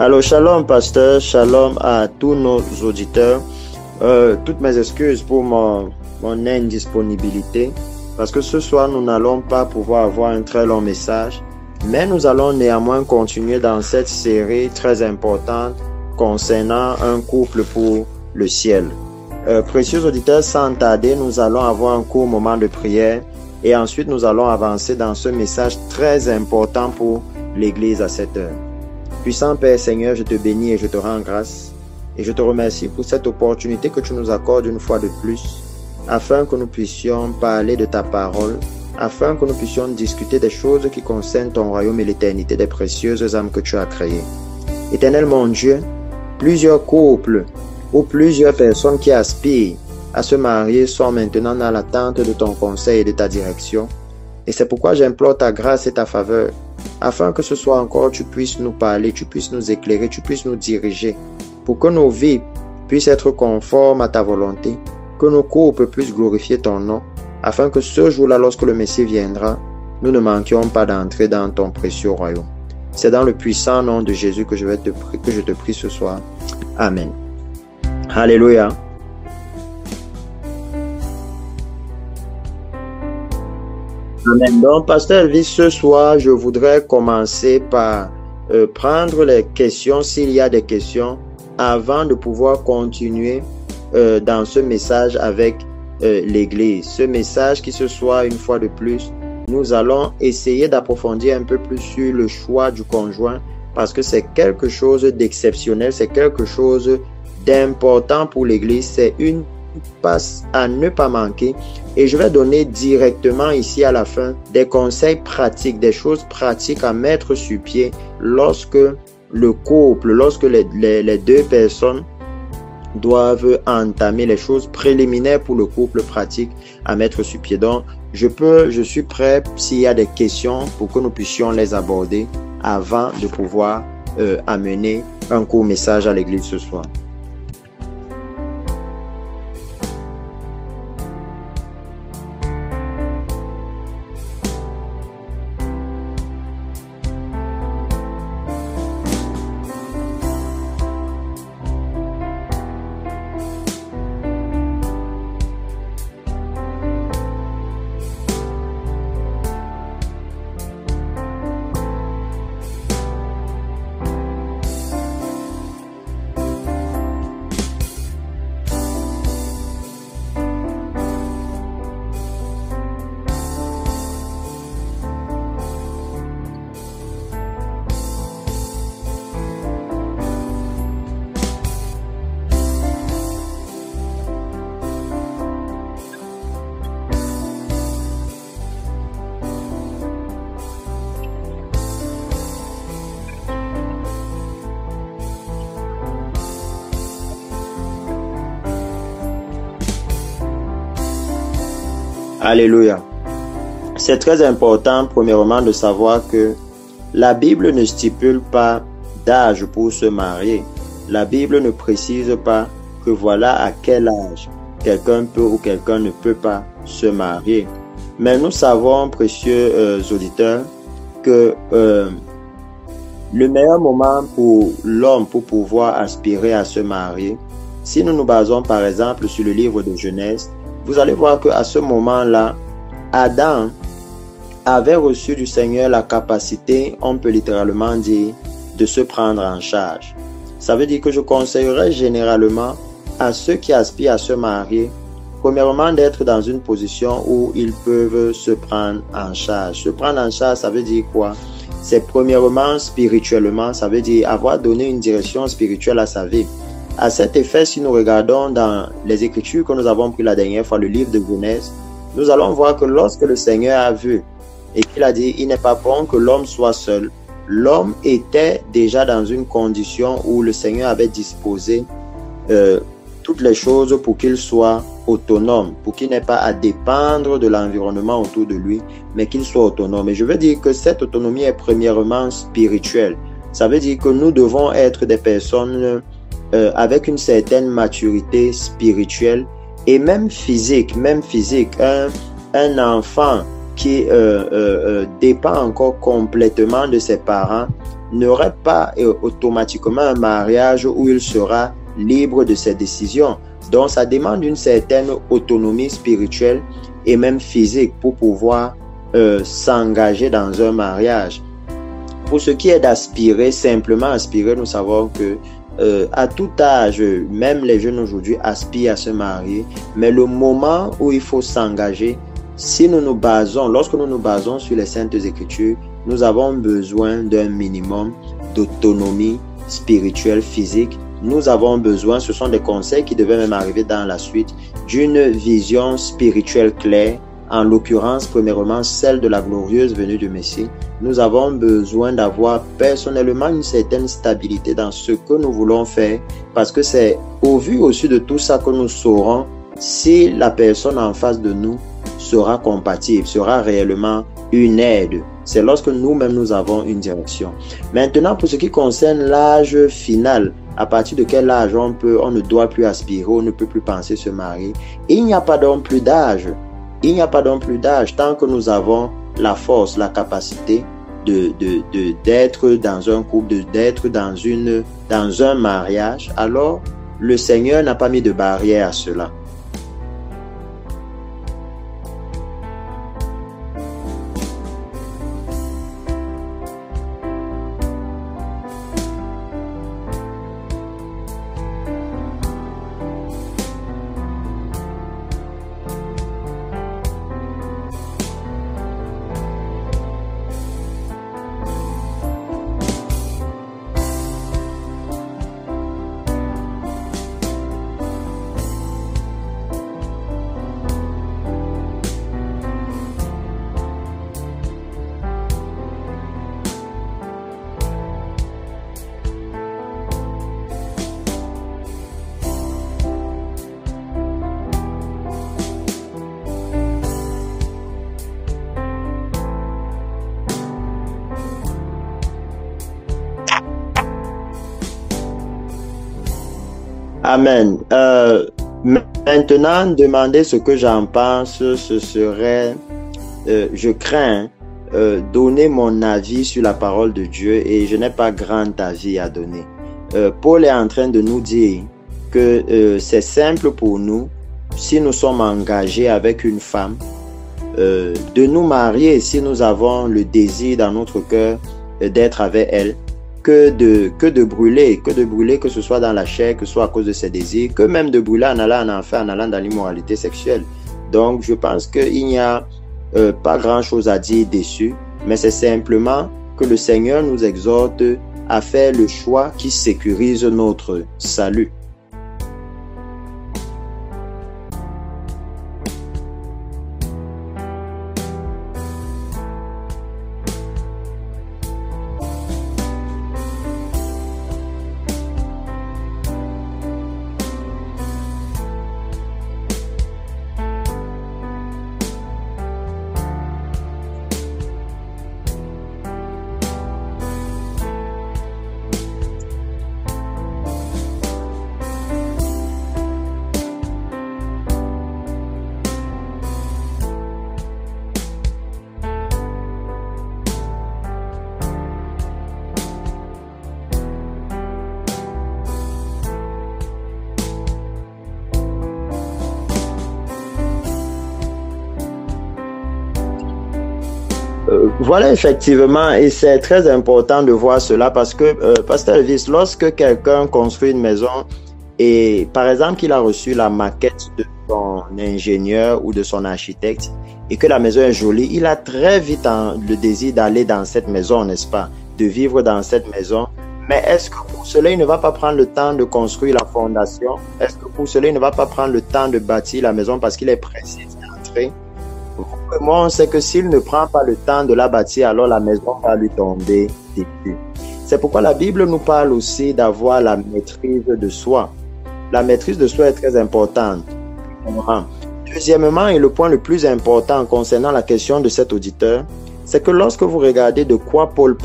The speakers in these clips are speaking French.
Alors, shalom, pasteur, shalom à tous nos auditeurs. Toutes mes excuses pour mon indisponibilité, parce que ce soir, nous n'allons pas pouvoir avoir un très long message, mais nous allons néanmoins continuer dans cette série très importante concernant un couple pour le ciel. Précieux auditeurs, sans tarder, nous allons avoir un court moment de prière et ensuite nous allons avancer dans ce message très important pour l'Église à cette heure. Puissant Père Seigneur, je te bénis et je te rends grâce et je te remercie pour cette opportunité que tu nous accordes une fois de plus afin que nous puissions parler de ta parole, afin que nous puissions discuter des choses qui concernent ton royaume et l'éternité des précieuses âmes que tu as créées. Éternel mon Dieu, plusieurs couples ou plusieurs personnes qui aspirent à se marier sont maintenant dans l'attente de ton conseil et de ta direction. Et c'est pourquoi j'implore ta grâce et ta faveur, afin que ce soit encore tu puisses nous parler, tu puisses nous éclairer, tu puisses nous diriger, pour que nos vies puissent être conformes à ta volonté, que nos couples puissent glorifier ton nom, afin que ce jour-là, lorsque le Messie viendra, nous ne manquions pas d'entrer dans ton précieux royaume. C'est dans le puissant nom de Jésus que je te prie ce soir. Amen. Alléluia. Amen. Donc, Pasteur Elvis, ce soir, je voudrais commencer par prendre les questions, s'il y a des questions, avant de pouvoir continuer dans ce message avec l'Église. Ce message qui ce soir, une fois de plus, nous allons essayer d'approfondir un peu plus sur le choix du conjoint, parce que c'est quelque chose d'exceptionnel, c'est quelque chose d'important pour l'Église, c'est une passe à ne pas manquer. Et je vais donner directement ici à la fin des conseils pratiques, des choses pratiques à mettre sur pied lorsque le couple, lorsque les deux personnes doivent entamer les choses préliminaires pour le couple pratique à mettre sur pied. Donc, je suis prêt s'il y a des questions pour que nous puissions les aborder avant de pouvoir amener un court message à l'église ce soir. Alléluia. C'est très important, premièrement, de savoir que la Bible ne stipule pas d'âge pour se marier. La Bible ne précise pas que voilà à quel âge quelqu'un peut ou quelqu'un ne peut pas se marier. Mais nous savons, précieux auditeurs, que le meilleur moment pour l'homme pour pouvoir aspirer à se marier, si nous nous basons par exemple sur le livre de Genèse, vous allez voir qu'à ce moment-là, Adam avait reçu du Seigneur la capacité, on peut littéralement dire, de se prendre en charge. Ça veut dire que je conseillerais généralement à ceux qui aspirent à se marier, premièrement d'être dans une position où ils peuvent se prendre en charge. Se prendre en charge, ça veut dire quoi? C'est premièrement spirituellement, ça veut dire avoir donné une direction spirituelle à sa vie. À cet effet, si nous regardons dans les Écritures que nous avons pris la dernière fois, le livre de Genèse, nous allons voir que lorsque le Seigneur a vu et qu'il a dit « Il n'est pas bon que l'homme soit seul », l'homme était déjà dans une condition où le Seigneur avait disposé toutes les choses pour qu'il soit autonome, pour qu'il n'ait pas à dépendre de l'environnement autour de lui, mais qu'il soit autonome. Et je veux dire que cette autonomie est premièrement spirituelle. Ça veut dire que nous devons être des personnes avec une certaine maturité spirituelle et même physique. Un enfant dépend encore complètement de ses parents n'aurait pas automatiquement un mariage où il sera libre de ses décisions. Donc, ça demande une certaine autonomie spirituelle et même physique pour pouvoir s'engager dans un mariage. Pour ce qui est d'aspirer, simplement aspirer, nous savons que à tout âge, même les jeunes aujourd'hui aspirent à se marier, mais le moment où il faut s'engager, lorsque nous nous basons sur les Saintes Écritures, nous avons besoin d'un minimum d'autonomie spirituelle, physique. Nous avons besoin, ce sont des conseils qui devaient même arriver dans la suite, d'une vision spirituelle claire, en l'occurrence, premièrement, celle de la glorieuse venue du Messie. Nous avons besoin d'avoir personnellement une certaine stabilité dans ce que nous voulons faire, parce que c'est au vu aussi de tout ça que nous saurons si la personne en face de nous sera compatible, sera réellement une aide. C'est lorsque nous-mêmes nous avons une direction. Maintenant, pour ce qui concerne l'âge final, à partir de quel âge on ne doit plus aspirer, on ne peut plus penser se marier, il n'y a pas donc plus d'âge. Il n'y a pas donc plus d'âge tant que nous avons la force, la capacité d'être dans un couple, d'être dans un mariage. Alors, le Seigneur n'a pas mis de barrière à cela. Amen. Maintenant, demander ce que j'en pense, ce serait, je crains, donner mon avis sur la parole de Dieu et je n'ai pas grand avis à donner. Paul est en train de nous dire que c'est simple pour nous, si nous sommes engagés avec une femme, de nous marier si nous avons le désir dans notre cœur d'être avec elle, que de brûler, que ce soit dans la chair, que ce soit à cause de ses désirs, que même de brûler en allant en enfer, en allant dans l'immoralité sexuelle. Donc, je pense qu'il n'y a pas grand-chose à dire dessus, mais c'est simplement que le Seigneur nous exhorte à faire le choix qui sécurise notre salut. Voilà, effectivement, et c'est très important de voir cela parce que, Pasteur Elvis, lorsque quelqu'un construit une maison et, par exemple, qu'il a reçu la maquette de son ingénieur ou de son architecte et que la maison est jolie, il a très vite le désir d'aller dans cette maison, n'est-ce pas, de vivre dans cette maison. Mais est-ce que pour cela, il ne va pas prendre le temps de construire la fondation? Est-ce que pour cela, il ne va pas prendre le temps de bâtir la maison parce qu'il est pressé d'entrer? Moi, on sait que s'il ne prend pas le temps de la bâtir, alors la maison va lui tomber dessus. C'est pourquoi la Bible nous parle aussi d'avoir la maîtrise de soi. La maîtrise de soi est très importante. Deuxièmement, et le point le plus important concernant la question de cet auditeur, c'est que lorsque vous regardez de quoi Paul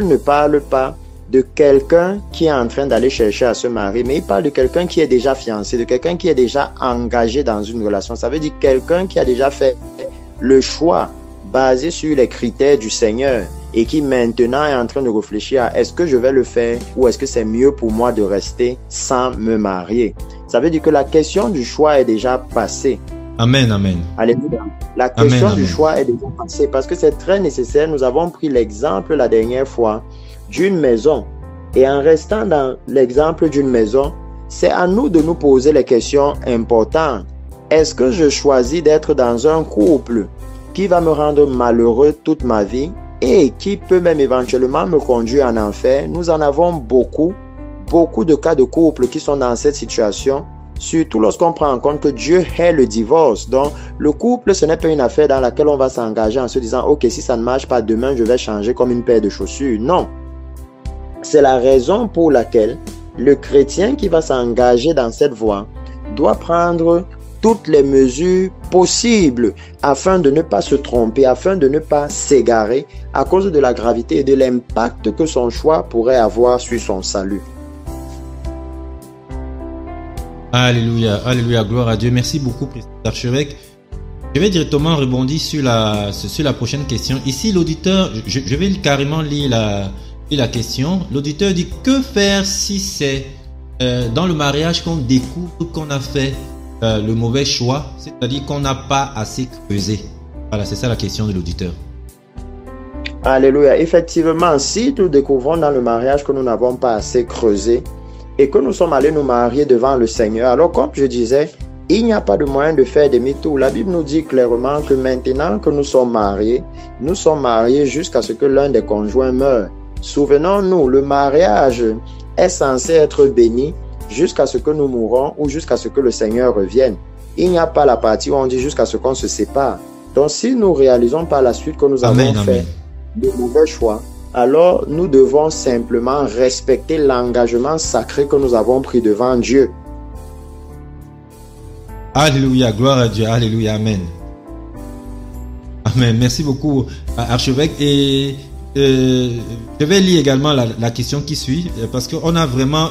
ne parle pas de quelqu'un qui est en train d'aller chercher à se marier, mais il parle de quelqu'un qui est déjà fiancé, de quelqu'un qui est déjà engagé dans une relation. Ça veut dire quelqu'un qui a déjà fait le choix basé sur les critères du Seigneur et qui maintenant est en train de réfléchir à est-ce que je vais le faire ou est-ce que c'est mieux pour moi de rester sans me marier. Ça veut dire que la question du choix est déjà passée. Amen, amen. Alléluia. La question Amen, du amen. choix est déjà passée parce que c'est très nécessaire. Nous avons pris l'exemple la dernière fois d'une maison. Et en restant dans l'exemple d'une maison, c'est à nous de nous poser les questions importantes. Est-ce que je choisis d'être dans un couple qui va me rendre malheureux toute ma vie et qui peut même éventuellement me conduire en enfer? Nous en avons beaucoup de cas de couple qui sont dans cette situation, surtout lorsqu'on prend en compte que Dieu hait le divorce. Donc, le couple, ce n'est pas une affaire dans laquelle on va s'engager en se disant « Ok, si ça ne marche pas demain, je vais changer comme une paire de chaussures. » Non. C'est la raison pour laquelle le chrétien qui va s'engager dans cette voie doit prendre toutes les mesures possibles afin de ne pas se tromper, afin de ne pas s'égarer à cause de la gravité et de l'impact que son choix pourrait avoir sur son salut. Alléluia, alléluia, gloire à Dieu. Merci beaucoup, président archevêque. Je vais directement rebondir sur la prochaine question. Ici, l'auditeur, je vais carrément lire la question. L'auditeur dit, que faire si c'est dans le mariage qu'on découvre qu'on a fait le mauvais choix, c'est-à-dire qu'on n'a pas assez creusé? Voilà, c'est ça la question de l'auditeur. Alléluia. Effectivement, si nous découvrons dans le mariage que nous n'avons pas assez creusé et que nous sommes allés nous marier devant le Seigneur, alors comme je disais, il n'y a pas de moyen de faire demi-tour. La Bible nous dit clairement que maintenant que nous sommes mariés jusqu'à ce que l'un des conjoints meure. Souvenons-nous, le mariage est censé être béni jusqu'à ce que nous mourons ou jusqu'à ce que le Seigneur revienne. Il n'y a pas la partie où on dit jusqu'à ce qu'on se sépare. Donc si nous réalisons par la suite que nous avons fait de mauvais choix, alors nous devons simplement respecter l'engagement sacré que nous avons pris devant Dieu. Alléluia, gloire à Dieu, alléluia, amen. Amen, merci beaucoup, archevêque. Et je vais lire également la question qui suit, parce qu'on a vraiment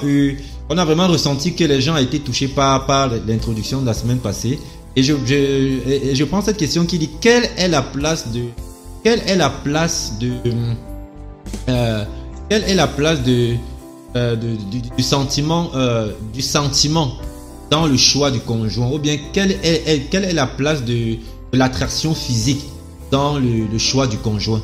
ressenti que les gens ont été touchés par l'introduction de la semaine passée. Et je prends cette question qui dit, quelle est la place du sentiment dans le choix du conjoint, ou bien quelle est la place de l'attraction physique dans le choix du conjoint?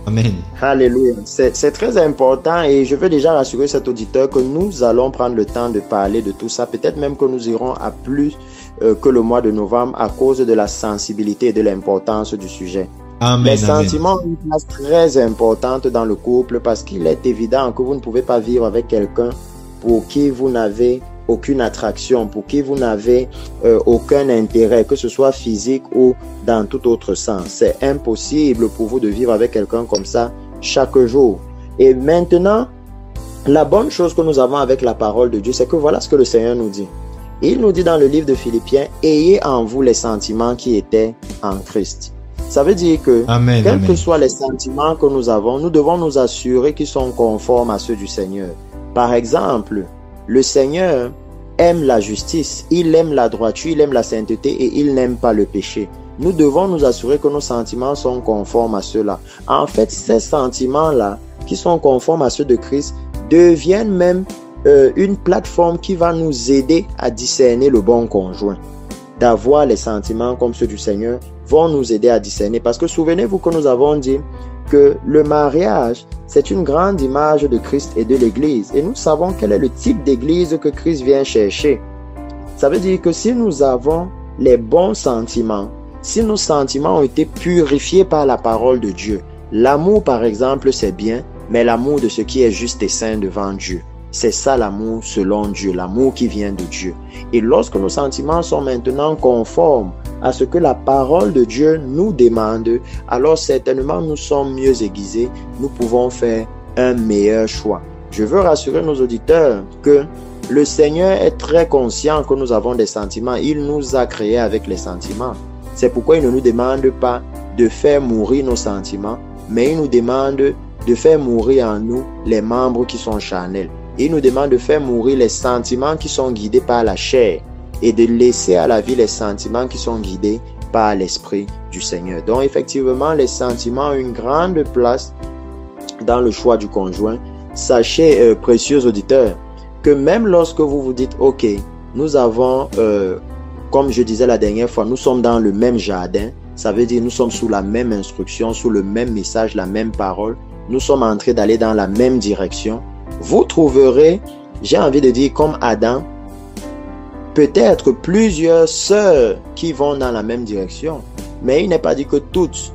Amen. Alléluia. C'est très important et je veux déjà rassurer cet auditeur que nous allons prendre le temps de parler de tout ça. Peut-être même que nous irons à plus que le mois de novembre à cause de la sensibilité et de l'importance du sujet. Amen, les sentiments ont une place très importante dans le couple parce qu'il est évident que vous ne pouvez pas vivre avec quelqu'un pour qui vous n'avez aucune attraction, pour qui vous n'avez aucun intérêt, que ce soit physique ou dans tout autre sens. C'est impossible pour vous de vivre avec quelqu'un comme ça chaque jour. Et maintenant, la bonne chose que nous avons avec la parole de Dieu, c'est que voilà ce que le Seigneur nous dit. Il nous dit dans le livre de Philippiens, ayez en vous les sentiments qui étaient en Christ. Ça veut dire que, quels que soient les sentiments que nous avons, nous devons nous assurer qu'ils sont conformes à ceux du Seigneur. Par exemple, le Seigneur aime la justice, il aime la droiture, il aime la sainteté et il n'aime pas le péché. Nous devons nous assurer que nos sentiments sont conformes à ceux-là. En fait, ces sentiments-là, qui sont conformes à ceux de Christ, deviennent même une plateforme qui va nous aider à discerner le bon conjoint. D'avoir les sentiments comme ceux du Seigneur vont nous aider à discerner. Parce que souvenez-vous que nous avons dit que le mariage, c'est une grande image de Christ et de l'Église. Et nous savons quel est le type d'Église que Christ vient chercher. Ça veut dire que si nous avons les bons sentiments, si nos sentiments ont été purifiés par la parole de Dieu, l'amour par exemple c'est bien, mais l'amour de ce qui est juste et saint devant Dieu. C'est ça l'amour selon Dieu, l'amour qui vient de Dieu. Et lorsque nos sentiments sont maintenant conformes à ce que la parole de Dieu nous demande, alors certainement nous sommes mieux aiguisés, nous pouvons faire un meilleur choix. Je veux rassurer nos auditeurs que le Seigneur est très conscient que nous avons des sentiments. Il nous a créés avec les sentiments. C'est pourquoi il ne nous demande pas de faire mourir nos sentiments, mais il nous demande de faire mourir en nous les membres qui sont charnels. Il nous demande de faire mourir les sentiments qui sont guidés par la chair et de laisser à la vie les sentiments qui sont guidés par l'Esprit du Seigneur. Donc effectivement, les sentiments ont une grande place dans le choix du conjoint. Sachez, précieux auditeurs, que même lorsque vous vous dites, ok, nous avons, comme je disais la dernière fois, nous sommes dans le même jardin, ça veut dire nous sommes sous la même instruction, sous le même message, la même parole, nous sommes en train d'aller dans la même direction. Vous trouverez, j'ai envie de dire comme Adam, peut-être plusieurs sœurs qui vont dans la même direction, mais il n'est pas dit que toutes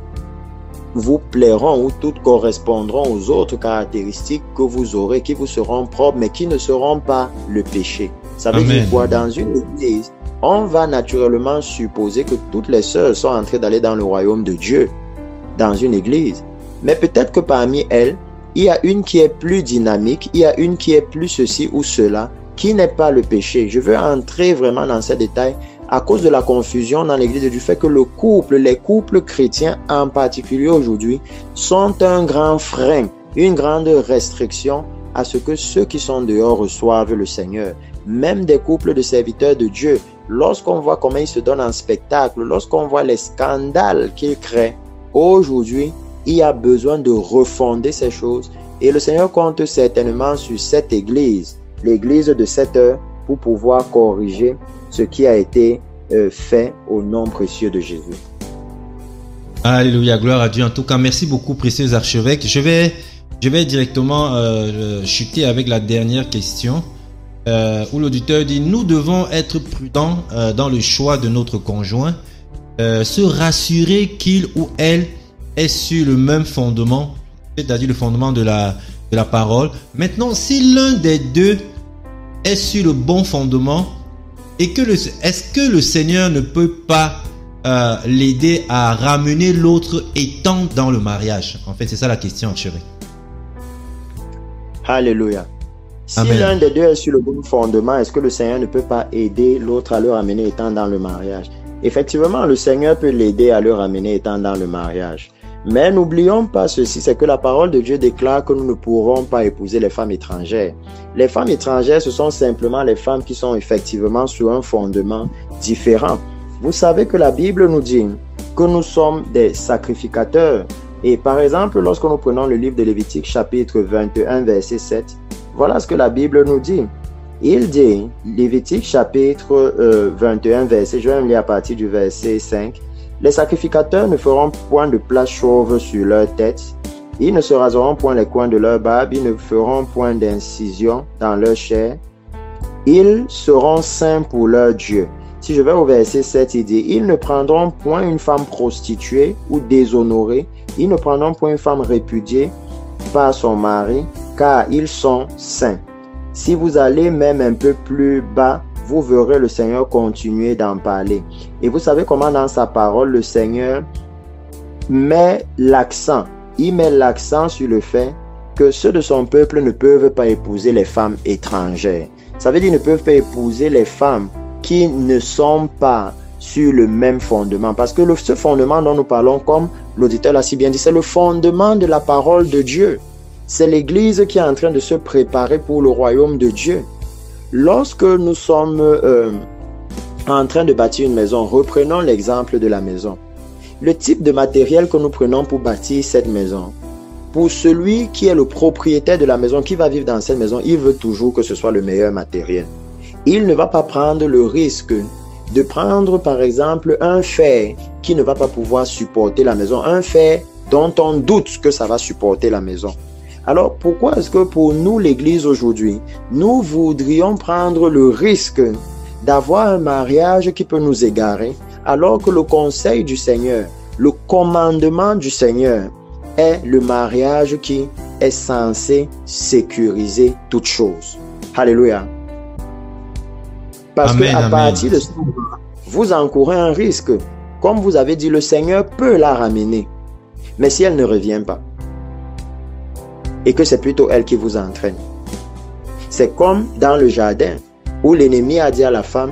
vous plairont ou toutes correspondront aux autres caractéristiques que vous aurez, qui vous seront propres, mais qui ne seront pas le péché. Ça veut dire quoi? Dans une église, on va naturellement supposer que toutes les sœurs sont en train d'aller dans le royaume de Dieu, dans une église. Mais peut-être que parmi elles, il y a une qui est plus dynamique, il y a une qui est plus ceci ou cela, qui n'est pas le péché. Je veux entrer vraiment dans ces détails à cause de la confusion dans l'église du fait que les couples chrétiens en particulier aujourd'hui sont un grand frein, une grande restriction à ce que ceux qui sont dehors reçoivent le Seigneur. Même des couples de serviteurs de Dieu, lorsqu'on voit comment ils se donnent en spectacle, lorsqu'on voit les scandales qu'ils créent, aujourd'hui, il y a besoin de refonder ces choses et le Seigneur compte certainement sur cette église, l'église de cette heure, pour pouvoir corriger ce qui a été fait au nom précieux de Jésus. Alléluia, gloire à Dieu. En tout cas, merci beaucoup, précieux archevêque. Je vais directement chuter avec la dernière question où l'auditeur dit: nous devons être prudents dans le choix de notre conjoint, se rassurer qu'il ou elle est sur le même fondement, c'est-à-dire le fondement de la parole. Maintenant, si l'un des deux est sur le bon fondement, et est-ce que le Seigneur ne peut pas l'aider à ramener l'autre étant dans le mariage? En fait, c'est ça la question, archevêque. Alléluia. Si Amen. L'un des deux est sur le bon fondement, est-ce que le Seigneur ne peut pas aider l'autre à le ramener étant dans le mariage? Effectivement, le Seigneur peut l'aider à le ramener étant dans le mariage. Mais n'oublions pas ceci, c'est que la parole de Dieu déclare que nous ne pourrons pas épouser les femmes étrangères. Les femmes étrangères, ce sont simplement les femmes qui sont effectivement sur un fondement différent. Vous savez que la Bible nous dit que nous sommes des sacrificateurs. Et par exemple, lorsque nous prenons le livre de Lévitique, chapitre 21, verset 7, voilà ce que la Bible nous dit. Il dit, Lévitique, chapitre 21, verset, je vais me lire à partir du verset 5, « Les sacrificateurs ne feront point de place chauve sur leur tête, ils ne se raseront point les coins de leur barbe, ils ne feront point d'incision dans leur chair, ils seront saints pour leur Dieu. » Si je vais au verset 7, il dit, « Ils ne prendront point une femme prostituée ou déshonorée, ils ne prendront point une femme répudiée par son mari, car ils sont saints. » Si vous allez même un peu plus bas, vous verrez le Seigneur continuer d'en parler. Et vous savez comment dans sa parole, le Seigneur met l'accent. Il met l'accent sur le fait que ceux de son peuple ne peuvent pas épouser les femmes étrangères. Ça veut dire qu'ils ne peuvent pas épouser les femmes qui ne sont pas sur le même fondement. Parce que ce fondement dont nous parlons, comme l'auditeur l'a si bien dit, c'est le fondement de la parole de Dieu. C'est l'Église qui est en train de se préparer pour le royaume de Dieu. Lorsque nous sommes en train de bâtir une maison, reprenons l'exemple de la maison. Le type de matériel que nous prenons pour bâtir cette maison, pour celui qui est le propriétaire de la maison, qui va vivre dans cette maison, il veut toujours que ce soit le meilleur matériel. Il ne va pas prendre le risque de prendre par exemple un fer qui ne va pas pouvoir supporter la maison, un fer dont on doute que ça va supporter la maison. Alors, pourquoi est-ce que pour nous, l'Église aujourd'hui, nous voudrions prendre le risque d'avoir un mariage qui peut nous égarer, alors que le conseil du Seigneur, le commandement du Seigneur est le mariage qui est censé sécuriser toutes choses. Alléluia. Parce qu'à partir de ce moment, vous encourez un risque. Comme vous avez dit, le Seigneur peut la ramener. Mais si elle ne revient pas, et que c'est plutôt elle qui vous entraîne. C'est comme dans le jardin où l'ennemi a dit à la femme,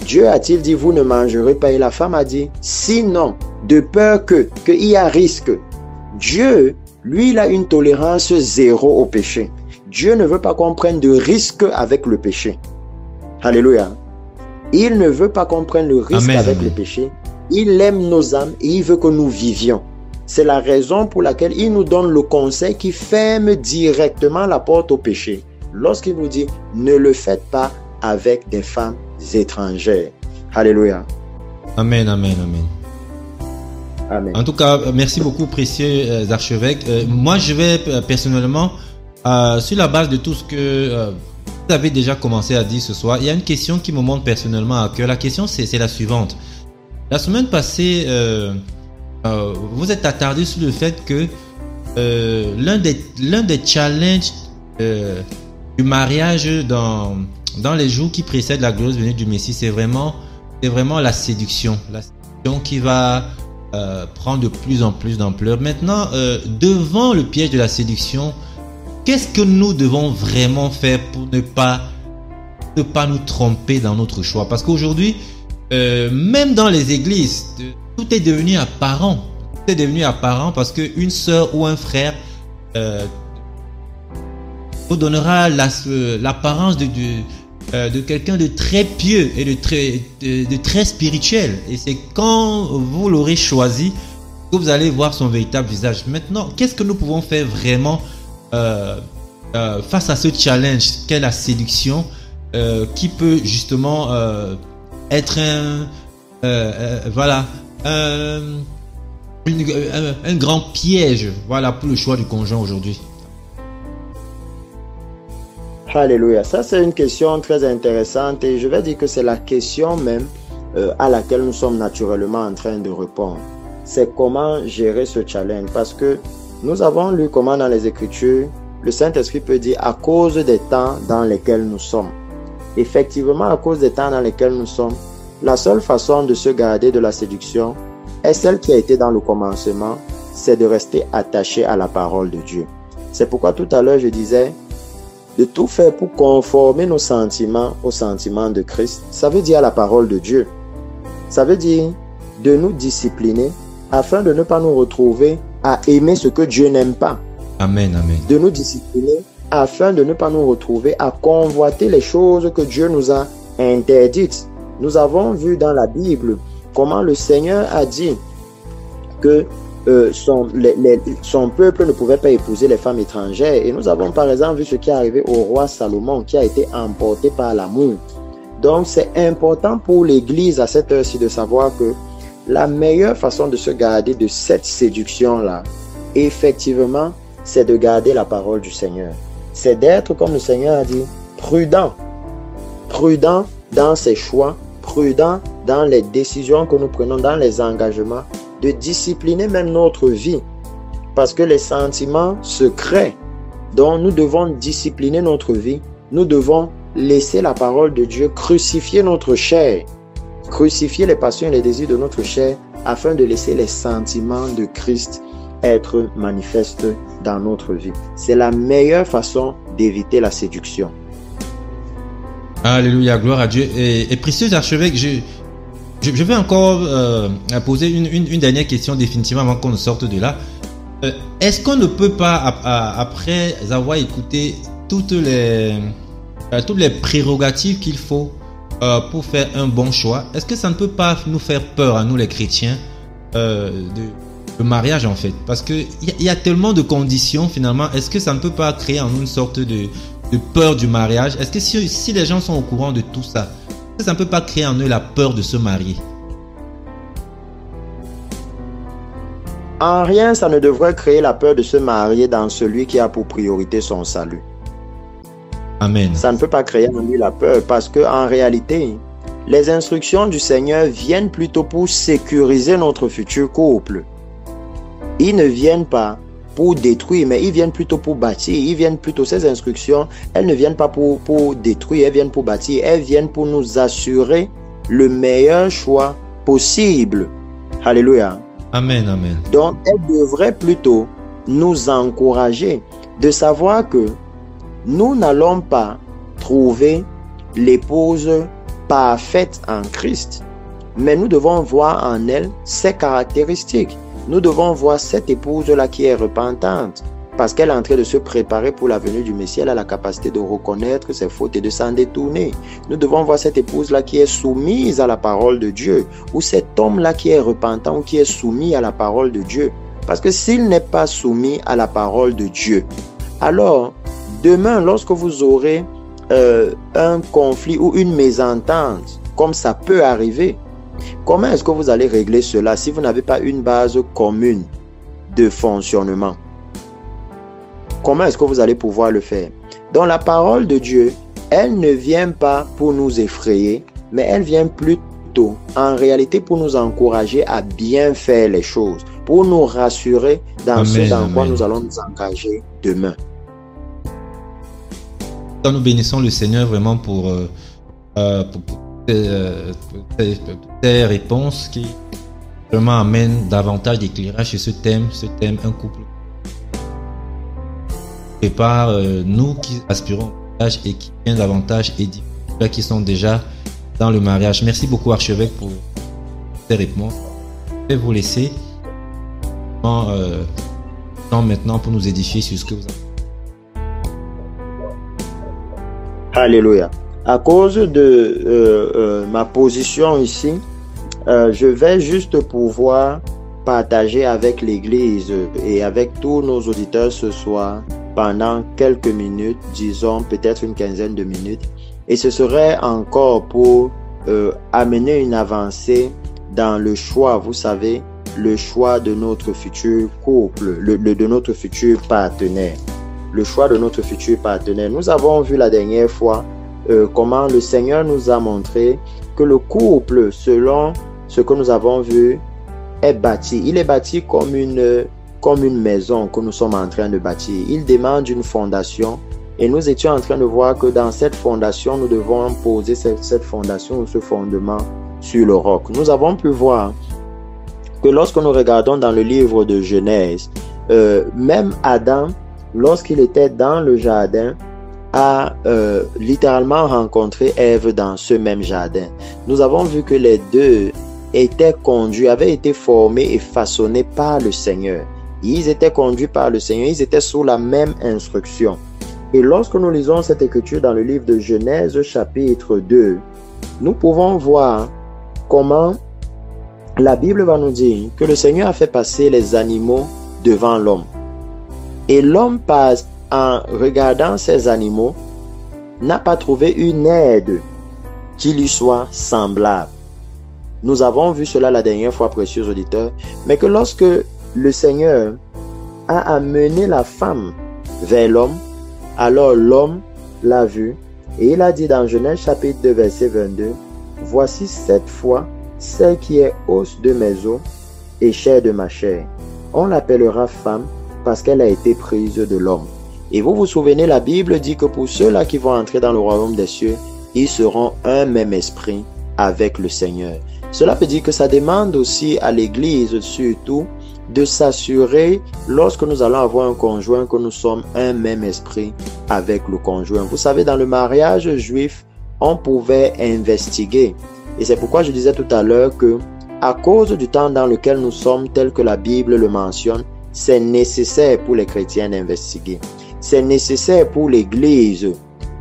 Dieu a-t-il dit vous ne mangerez pas? Et la femme a dit, sinon, de peur qu'il y a risque. Dieu, lui, il a une tolérance zéro au péché. Dieu ne veut pas qu'on prenne de risque avec le péché. Alléluia. Il ne veut pas qu'on prenne le risque avec le péché. Il aime nos âmes et il veut que nous vivions. C'est la raison pour laquelle il nous donne le conseil qui ferme directement la porte au péché. Lorsqu'il nous dit, ne le faites pas avec des femmes étrangères. Alléluia. Amen, amen, amen. Amen. En tout cas, merci beaucoup, précieux archevêque. Moi, je vais personnellement, sur la base de tout ce que vous avez déjà commencé à dire ce soir, il y a une question qui me monte personnellement à cœur. La question, c'est la suivante. La semaine passée, vous êtes attardé sur le fait que l'un des challenges du mariage dans les jours qui précèdent la glorieuse venue du Messie, c'est vraiment la séduction. La séduction qui va prendre de plus en plus d'ampleur. Maintenant, devant le piège de la séduction, qu'est-ce que nous devons vraiment faire pour ne pas nous tromper dans notre choix? Parce qu'aujourd'hui, même dans les églises, tout est devenu apparent. Tout est devenu apparent parce qu'une sœur ou un frère vous donnera l'apparence de quelqu'un de très pieux et de très spirituel. Et c'est quand vous l'aurez choisi que vous allez voir son véritable visage. Maintenant, qu'est-ce que nous pouvons faire vraiment face à ce challenge qu'est la séduction, qui peut justement être un grand piège, voilà, pour le choix du conjoint aujourd'hui. Alléluia. Ça, c'est une question très intéressante et je vais dire que c'est la question même à laquelle nous sommes naturellement en train de répondre. C'est comment gérer ce challenge, parce que nous avons lu comment dans les Écritures, le Saint-Esprit peut dire à cause des temps dans lesquels nous sommes. Effectivement, à cause des temps dans lesquels nous sommes, la seule façon de se garder de la séduction est celle qui a été dans le commencement, c'est de rester attaché à la parole de Dieu. C'est pourquoi tout à l'heure je disais, de tout faire pour conformer nos sentiments aux sentiments de Christ, ça veut dire à la parole de Dieu. Ça veut dire de nous discipliner afin de ne pas nous retrouver à aimer ce que Dieu n'aime pas. Amen, amen. De nous discipliner afin de ne pas nous retrouver à convoiter les choses que Dieu nous a interdites. Nous avons vu dans la Bible comment le Seigneur a dit que son peuple ne pouvait pas épouser les femmes étrangères. Et nous avons par exemple vu ce qui est arrivé au roi Salomon, qui a été emporté par l'amour. Donc c'est important pour l'Église à cette heure-ci de savoir que la meilleure façon de se garder de cette séduction-là, effectivement, c'est de garder la parole du Seigneur. C'est d'être, comme le Seigneur a dit, prudent. Prudent dans ses choix, prudent dans les décisions que nous prenons, dans les engagements, de discipliner même notre vie. Parce que les sentiments se créent. Donc nous devons discipliner notre vie. Nous devons laisser la parole de Dieu crucifier notre chair. Crucifier les passions et les désirs de notre chair afin de laisser les sentiments de Christ être manifestes dans notre vie. C'est la meilleure façon d'éviter la séduction. Alléluia, gloire à Dieu. Et précieux archevêque, je vais encore poser une dernière question définitivement avant qu'on ne sorte de là. Est-ce qu'on ne peut pas, après avoir écouté toutes les prérogatives qu'il faut pour faire un bon choix, est-ce que ça ne peut pas nous faire peur à nous les chrétiens de mariage en fait? Parce qu'il y a tellement de conditions finalement. Est-ce que ça ne peut pas créer en nous une sorte de peur du mariage? Est-ce que si les gens sont au courant de tout ça, ça ne peut pas créer en eux la peur de se marier? En rien, ça ne devrait créer la peur de se marier dans celui qui a pour priorité son salut. Amen. Ça ne peut pas créer en lui la peur parce qu'en réalité, les instructions du Seigneur viennent plutôt pour sécuriser notre futur couple. Ils ne viennent pas pour détruire, mais ils viennent plutôt pour bâtir. Ils viennent plutôt, ces instructions, elles ne viennent pas pour détruire, elles viennent pour bâtir. Elles viennent pour nous assurer le meilleur choix possible. Alléluia. Amen, amen. Donc, elles devraient plutôt nous encourager de savoir que nous n'allons pas trouver l'épouse parfaite en Christ, mais nous devons voir en elle ses caractéristiques. Nous devons voir cette épouse-là qui est repentante. parce qu'elle est en train de se préparer pour la venue du Messie, elle a la capacité de reconnaître ses fautes et de s'en détourner. Nous devons voir cette épouse-là qui est soumise à la parole de Dieu, ou cet homme-là qui est repentant, ou qui est soumis à la parole de Dieu. Parce que s'il n'est pas soumis à la parole de Dieu, alors demain, lorsque vous aurez un conflit ou une mésentente, comme ça peut arriver, comment est-ce que vous allez régler cela si vous n'avez pas une base commune de fonctionnement? Comment est-ce que vous allez pouvoir le faire? Donc la parole de Dieu, elle ne vient pas pour nous effrayer, mais elle vient plutôt en réalité pour nous encourager à bien faire les choses, pour nous rassurer dans ce dans quoi nous allons nous engager demain. Nous bénissons le Seigneur vraiment pour tes réponses qui vraiment amènent davantage d'éclairage sur ce thème, un couple. Prépare nous qui aspirons au mariage et qui viennent davantage édifier ceux qui sont déjà dans le mariage. Merci beaucoup archevêque pour ces réponses. Je vais vous laisser maintenant pour nous édifier sur ce que vous avez. Alléluia. À cause de ma position ici, je vais juste pouvoir partager avec l'Église et avec tous nos auditeurs ce soir pendant quelques minutes, disons peut-être une quinzaine de minutes. Et ce serait encore pour amener une avancée dans le choix, vous savez, le choix de notre futur couple, de notre futur partenaire. Le choix de notre futur partenaire. Nous avons vu la dernière fois comment le Seigneur nous a montré que le couple, selon ce que nous avons vu, est bâti. Il est bâti comme une maison que nous sommes en train de bâtir. Il demande une fondation et nous étions en train de voir que dans cette fondation, nous devons poser cette fondation ou ce fondement sur le roc. Nous avons pu voir que lorsque nous regardons dans le livre de Genèse, même Adam, lorsqu'il était dans le jardin, a littéralement rencontré Ève dans ce même jardin. Nous avons vu que les deux étaient conduits, avaient été formés et façonnés par le Seigneur. Ils étaient conduits par le Seigneur, ils étaient sous la même instruction. Et lorsque nous lisons cette écriture dans le livre de Genèse chapitre 2, nous pouvons voir comment la Bible va nous dire que le Seigneur a fait passer les animaux devant l'homme. Et l'homme passe en regardant ces animaux, n'a pas trouvé une aide qui lui soit semblable. Nous avons vu cela la dernière fois, précieux auditeurs, mais que lorsque le Seigneur a amené la femme vers l'homme, alors l'homme l'a vue et il a dit dans Genèse chapitre 2 verset 22, « Voici cette fois celle qui est os de mes os et chair de ma chair. On l'appellera femme parce qu'elle a été prise de l'homme. » Et vous vous souvenez, la Bible dit que pour ceux-là qui vont entrer dans le royaume des cieux, ils seront un même esprit avec le Seigneur. Cela veut dire que ça demande aussi à l'Église surtout de s'assurer, lorsque nous allons avoir un conjoint, que nous sommes un même esprit avec le conjoint. Vous savez, dans le mariage juif, on pouvait investiguer. Et c'est pourquoi je disais tout à l'heure que, à cause du temps dans lequel nous sommes, tel que la Bible le mentionne, c'est nécessaire pour les chrétiens d'investiguer. C'est nécessaire pour l'Église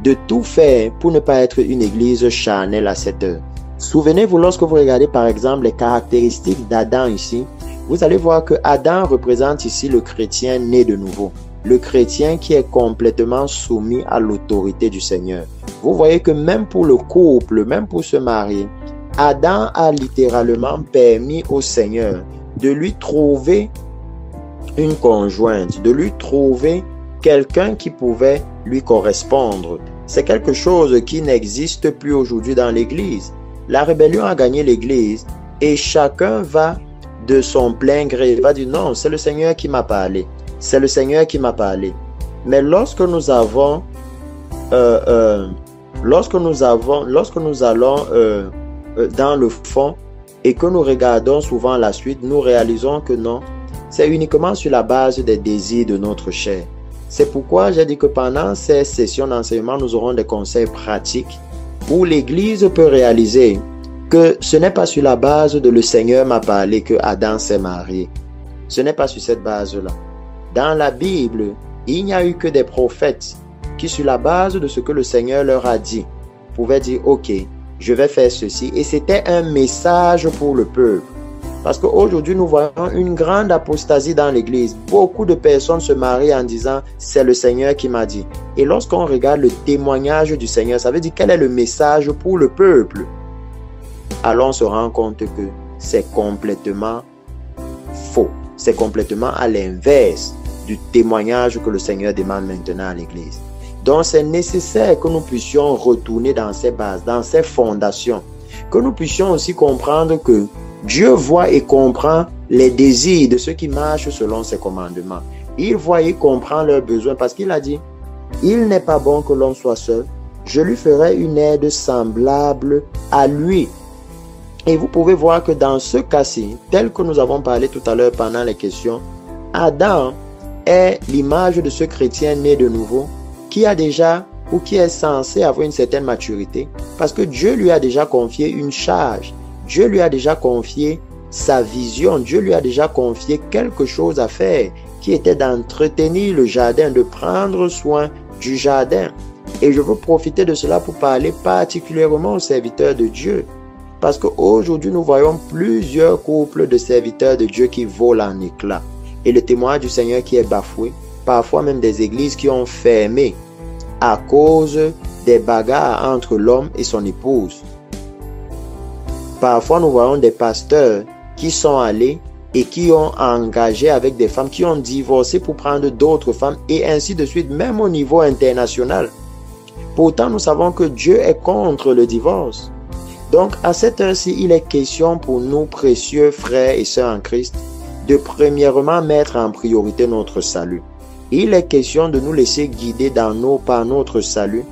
de tout faire pour ne pas être une Église charnelle à cette heure. Souvenez-vous, lorsque vous regardez par exemple les caractéristiques d'Adam ici, vous allez voir que Adam représente ici le chrétien né de nouveau. Le chrétien qui est complètement soumis à l'autorité du Seigneur. Vous voyez que même pour le couple, même pour se marier, Adam a littéralement permis au Seigneur de lui trouver une conjointe, de lui trouver quelqu'un qui pouvait lui correspondre. C'est quelque chose qui n'existe plus aujourd'hui dans l'Église. La rébellion a gagné l'Église et chacun va de son plein gré, va dire non, c'est le Seigneur qui m'a parlé. C'est le Seigneur qui m'a parlé. Mais lorsque nous allons dans le fond et que nous regardons souvent la suite, nous réalisons que non, c'est uniquement sur la base des désirs de notre chair. C'est pourquoi j'ai dit que pendant ces sessions d'enseignement, nous aurons des conseils pratiques où l'Église peut réaliser que ce n'est pas sur la base de le Seigneur m'a parlé que Adam s'est marié. Ce n'est pas sur cette base-là. Dans la Bible, il n'y a eu que des prophètes qui, sur la base de ce que le Seigneur leur a dit, pouvaient dire « Ok, je vais faire ceci ». Et c'était un message pour le peuple. Parce qu'aujourd'hui, nous voyons une grande apostasie dans l'Église. Beaucoup de personnes se marient en disant « C'est le Seigneur qui m'a dit ». Et lorsqu'on regarde le témoignage du Seigneur, ça veut dire quel est le message pour le peuple. Alors on se rend compte que c'est complètement faux. C'est complètement à l'inverse du témoignage que le Seigneur demande maintenant à l'Église. Donc c'est nécessaire que nous puissions retourner dans ces bases, dans ces fondations. Que nous puissions aussi comprendre que Dieu voit et comprend les désirs de ceux qui marchent selon ses commandements. Il voit et comprend leurs besoins parce qu'il a dit « Il n'est pas bon que l'homme soit seul. Je lui ferai une aide semblable à lui. » Et vous pouvez voir que dans ce cas-ci, tel que nous avons parlé tout à l'heure pendant les questions, Adam est l'image de ce chrétien né de nouveau qui a déjà ou qui est censé avoir une certaine maturité parce que Dieu lui a déjà confié une charge. Dieu lui a déjà confié sa vision. Dieu lui a déjà confié quelque chose à faire qui était d'entretenir le jardin, de prendre soin du jardin. Et je veux profiter de cela pour parler particulièrement aux serviteurs de Dieu. Parce qu'aujourd'hui, nous voyons plusieurs couples de serviteurs de Dieu qui volent en éclats. Et le témoignage du Seigneur qui est bafoué. Parfois même des églises qui ont fermé à cause des bagarres entre l'homme et son épouse. Parfois, nous voyons des pasteurs qui sont allés et qui ont engagé avec des femmes, qui ont divorcé pour prendre d'autres femmes et ainsi de suite, même au niveau international. Pourtant, nous savons que Dieu est contre le divorce. Donc, à cette heure-ci, il est question pour nous, précieux frères et sœurs en Christ, de premièrement mettre en priorité notre salut. Il est question de nous laisser guider par notre salut.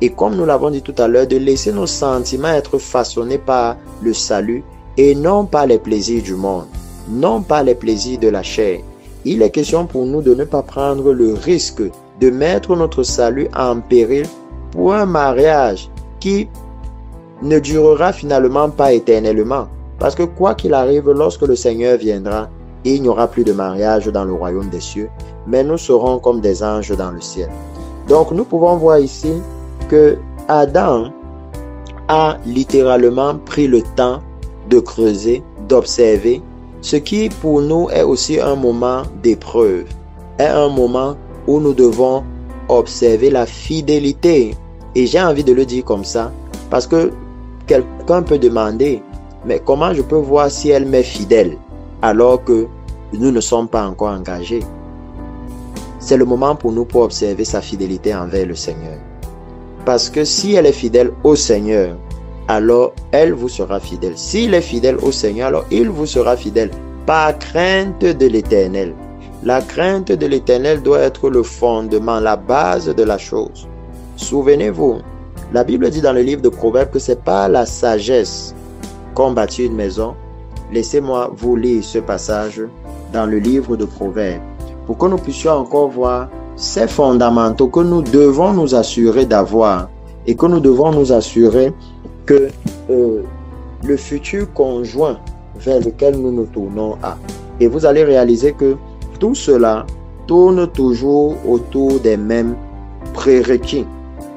Et comme nous l'avons dit tout à l'heure, de laisser nos sentiments être façonnés par le salut et non par les plaisirs du monde, non par les plaisirs de la chair. Il est question pour nous de ne pas prendre le risque de mettre notre salut en péril pour un mariage qui ne durera finalement pas éternellement. Parce que quoi qu'il arrive, lorsque le Seigneur viendra, il n'y aura plus de mariage dans le royaume des cieux, mais nous serons comme des anges dans le ciel. Donc nous pouvons voir ici que Adam a littéralement pris le temps de creuser, d'observer, ce qui pour nous est aussi un moment d'épreuve, est un moment où nous devons observer la fidélité. Et j'ai envie de le dire comme ça, parce que quelqu'un peut demander, mais comment je peux voir si elle m'est fidèle alors que nous ne sommes pas encore engagés? C'est le moment pour nous pour observer sa fidélité envers le Seigneur. Parce que si elle est fidèle au Seigneur, alors elle vous sera fidèle. S'il est fidèle au Seigneur, alors il vous sera fidèle par crainte de l'Éternel. La crainte de l'Éternel doit être le fondement, la base de la chose. Souvenez-vous, la Bible dit dans le livre de Proverbes que c'est pas la sagesse qu'on bâtit une maison. Laissez-moi vous lire ce passage dans le livre de Proverbes pour que nous puissions encore voir ces fondamentaux que nous devons nous assurer d'avoir et que nous devons nous assurer que le futur conjoint vers lequel nous nous tournons a. Et vous allez réaliser que tout cela tourne toujours autour des mêmes prérequis.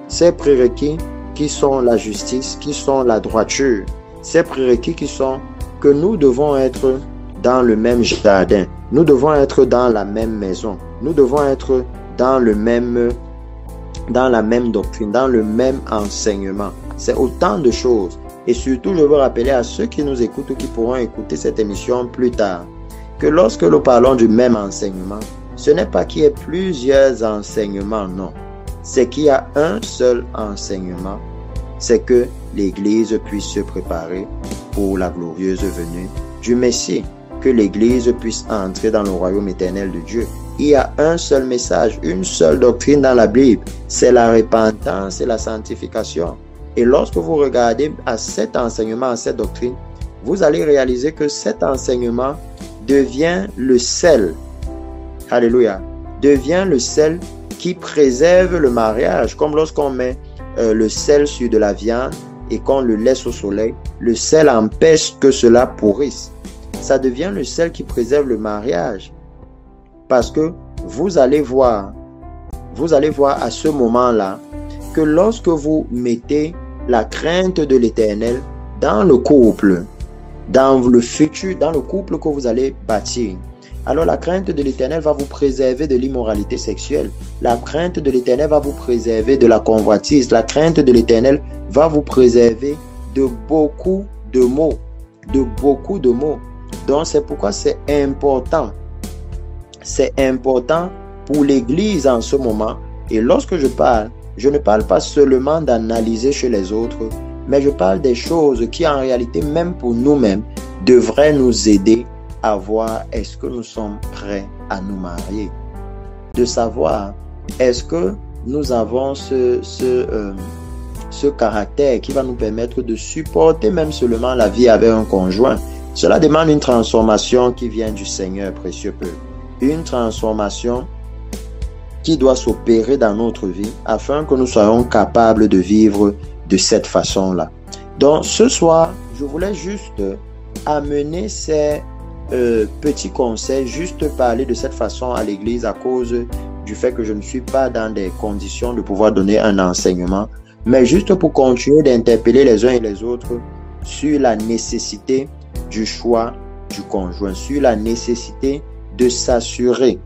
Ces prérequis qui sont la justice, qui sont la droiture. Ces prérequis qui sont que nous devons être dans le même jardin. Nous devons être dans la même maison. Nous devons être dans la même doctrine, dans le même enseignement. C'est autant de choses. Et surtout, je veux rappeler à ceux qui nous écoutent ou qui pourront écouter cette émission plus tard, que lorsque nous parlons du même enseignement, ce n'est pas qu'il y ait plusieurs enseignements, non. C'est qu'il y a un seul enseignement, c'est que l'Église puisse se préparer pour la glorieuse venue du Messie, que l'Église puisse entrer dans le royaume éternel de Dieu. Il y a un seul message, une seule doctrine dans la Bible, c'est la repentance et la sanctification. Et lorsque vous regardez à cet enseignement, à cette doctrine, vous allez réaliser que cet enseignement devient le sel, alléluia, devient le sel qui préserve le mariage, comme lorsqu'on met le sel sur de la viande et qu'on le laisse au soleil, le sel empêche que cela pourrisse. Ça devient le sel qui préserve le mariage. Parce que vous allez voir à ce moment-là que lorsque vous mettez la crainte de l'Éternel dans le couple, dans le futur, dans le couple que vous allez bâtir, alors la crainte de l'Éternel va vous préserver de l'immoralité sexuelle. La crainte de l'Éternel va vous préserver de la convoitise. La crainte de l'Éternel va vous préserver de beaucoup de maux. Donc c'est pourquoi c'est important. C'est important pour l'Église en ce moment. Et lorsque je parle, je ne parle pas seulement d'analyser chez les autres, mais je parle des choses qui en réalité, même pour nous-mêmes, devraient nous aider à voir est-ce que nous sommes prêts à nous marier. De savoir est-ce que nous avons ce caractère qui va nous permettre de supporter même seulement la vie avec un conjoint. Cela demande une transformation qui vient du Seigneur, précieux peuple. Une transformation qui doit s'opérer dans notre vie afin que nous soyons capables de vivre de cette façon-là. Donc ce soir, je voulais juste amener ces petits conseils, juste parler de cette façon à l'église à cause du fait que je ne suis pas dans des conditions de pouvoir donner un enseignement, mais juste pour continuer d'interpeller les uns et les autres sur la nécessité du choix du conjoint, sur la nécessité de s'assurer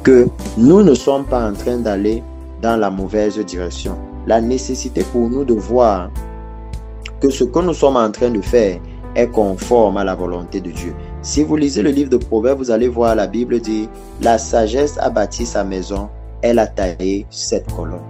que nous ne sommes pas en train d'aller dans la mauvaise direction. La nécessité pour nous de voir que ce que nous sommes en train de faire est conforme à la volonté de Dieu. Si vous lisez le livre de Proverbes, vous allez voir la Bible dire « La sagesse a bâti sa maison, elle a taillé 7 colonnes. »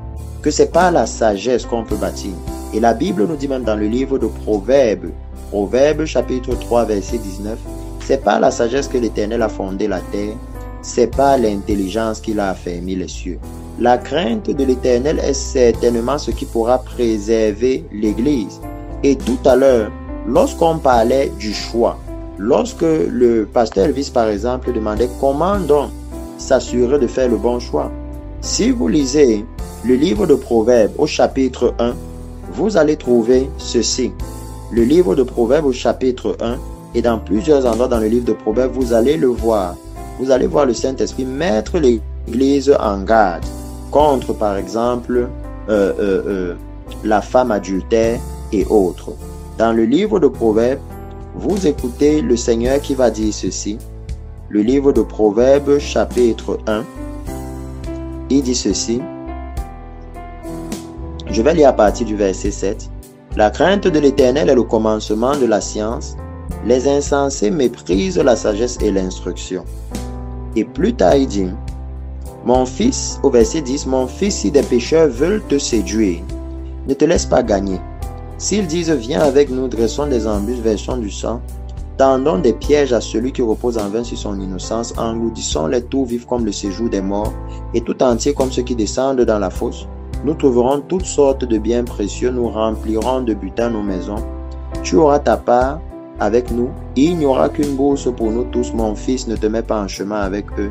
Que ce n'est pas la sagesse qu'on peut bâtir. Et la Bible nous dit même dans le livre de Proverbes, Proverbes chapitre 3 verset 19, ce n'est pas la sagesse que l'Éternel a fondé la terre, c'est pas l'intelligence qu'il a affermi les cieux. La crainte de l'Éternel est certainement ce qui pourra préserver l'Église. Et tout à l'heure, lorsqu'on parlait du choix, lorsque le pasteur Elvis, par exemple, demandait comment donc s'assurer de faire le bon choix. Si vous lisez le livre de Proverbes au chapitre 1, vous allez trouver ceci. Le livre de Proverbes au chapitre 1, et dans plusieurs endroits dans le livre de Proverbes, vous allez le voir. Vous allez voir le Saint-Esprit mettre l'Église en garde contre, par exemple, la femme adultère et autres. Dans le livre de Proverbes, vous écoutez le Seigneur qui va dire ceci. Le livre de Proverbes, chapitre 1, il dit ceci. Je vais lire à partir du verset 7. La crainte de l'Éternel est le commencement de la science. Les insensés méprisent la sagesse et l'instruction. Et plus tard, il dit, mon fils, au verset 10, mon fils, si des pécheurs veulent te séduire, ne te laisse pas gagner. S'ils disent, viens avec nous, dressons des embûches, versons du sang, tendons des pièges à celui qui repose en vain sur son innocence, engloutissons les tout vifs comme le séjour des morts, et tout entier comme ceux qui descendent dans la fosse. Nous trouverons toutes sortes de biens précieux, nous remplirons de butin nos maisons. Tu auras ta part avec nous, il n'y aura qu'une bourse pour nous tous, mon fils, ne te mets pas en chemin avec eux.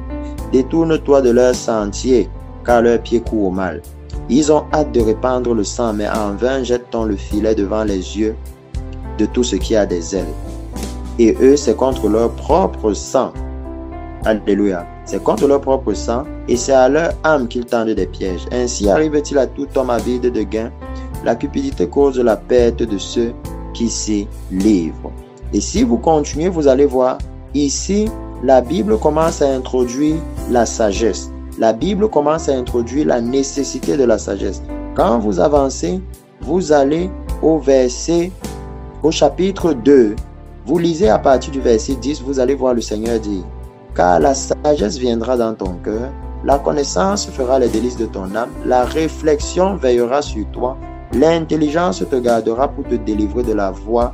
Détourne-toi de leur sentier, car leurs pieds courent au mal. Ils ont hâte de répandre le sang, mais en vain jette-t-on le filet devant les yeux de tout ce qui a des ailes. Et eux, c'est contre leur propre sang. Alléluia. C'est contre leur propre sang, et c'est à leur âme qu'ils tendent des pièges. Ainsi arrive-t-il à tout homme avide de gain. La cupidité cause la perte de ceux qui s'y livrent. Et si vous continuez, vous allez voir, ici, la Bible commence à introduire la sagesse. La Bible commence à introduire la nécessité de la sagesse. Quand vous avancez, vous allez au chapitre 2. Vous lisez à partir du verset 10, vous allez voir le Seigneur dire, car la sagesse viendra dans ton cœur, la connaissance fera les délices de ton âme, la réflexion veillera sur toi, l'intelligence te gardera pour te délivrer de la voie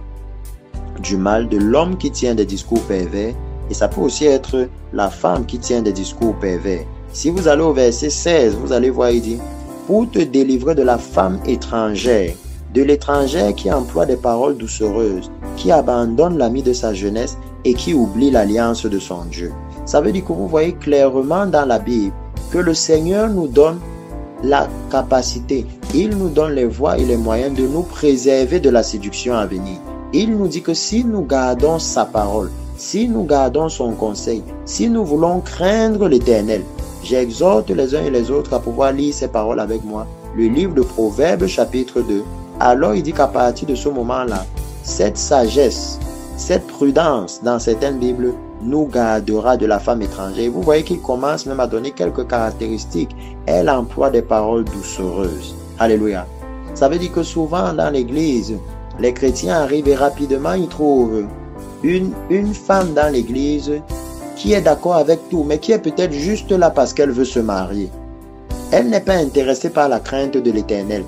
du mal, de l'homme qui tient des discours pervers, et ça peut aussi être la femme qui tient des discours pervers. Si vous allez au verset 16, vous allez voir, il dit, pour te délivrer de la femme étrangère, de l'étrangère qui emploie des paroles doucereuses, qui abandonne l'ami de sa jeunesse et qui oublie l'alliance de son Dieu. Ça veut dire que vous voyez clairement dans la Bible que le Seigneur nous donne la capacité, il nous donne les voies et les moyens de nous préserver de la séduction à venir. Il nous dit que si nous gardons sa parole, si nous gardons son conseil, si nous voulons craindre l'Éternel, j'exhorte les uns et les autres à pouvoir lire ces paroles avec moi. Le livre de Proverbes chapitre 2. Alors il dit qu'à partir de ce moment-là, cette sagesse, cette prudence dans certaines Bibles nous gardera de la femme étrangère. Et vous voyez qu'il commence même à donner quelques caractéristiques. Elle emploie des paroles doucereuses. Alléluia. Ça veut dire que souvent dans l'église, les chrétiens arrivent et rapidement ils trouvent une femme dans l'église qui est d'accord avec tout, mais qui est peut-être juste là parce qu'elle veut se marier. Elle n'est pas intéressée par la crainte de l'Éternel.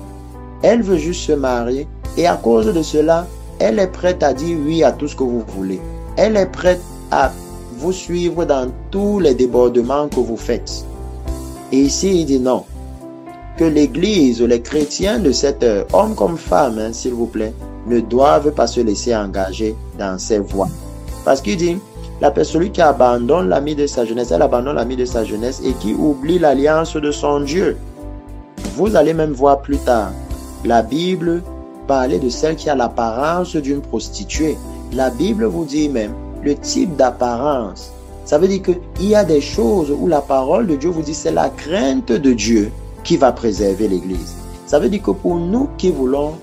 Elle veut juste se marier et à cause de cela, elle est prête à dire oui à tout ce que vous voulez. Elle est prête à vous suivre dans tous les débordements que vous faites. Et ici, il dit non. Que l'église, les chrétiens de cette heure, hommes comme femmes, s'il vous plaît, ne doivent pas se laisser engager dans ces voies. Parce qu'il dit, celui qui abandonne l'ami de sa jeunesse, elle abandonne l'ami de sa jeunesse et qui oublie l'alliance de son Dieu. Vous allez même voir plus tard, la Bible parler de celle qui a l'apparence d'une prostituée. La Bible vous dit même le type d'apparence. Ça veut dire qu'il y a des choses où la parole de Dieu vous dit c'est la crainte de Dieu qui va préserver l'église. Ça veut dire que pour nous qui voulons,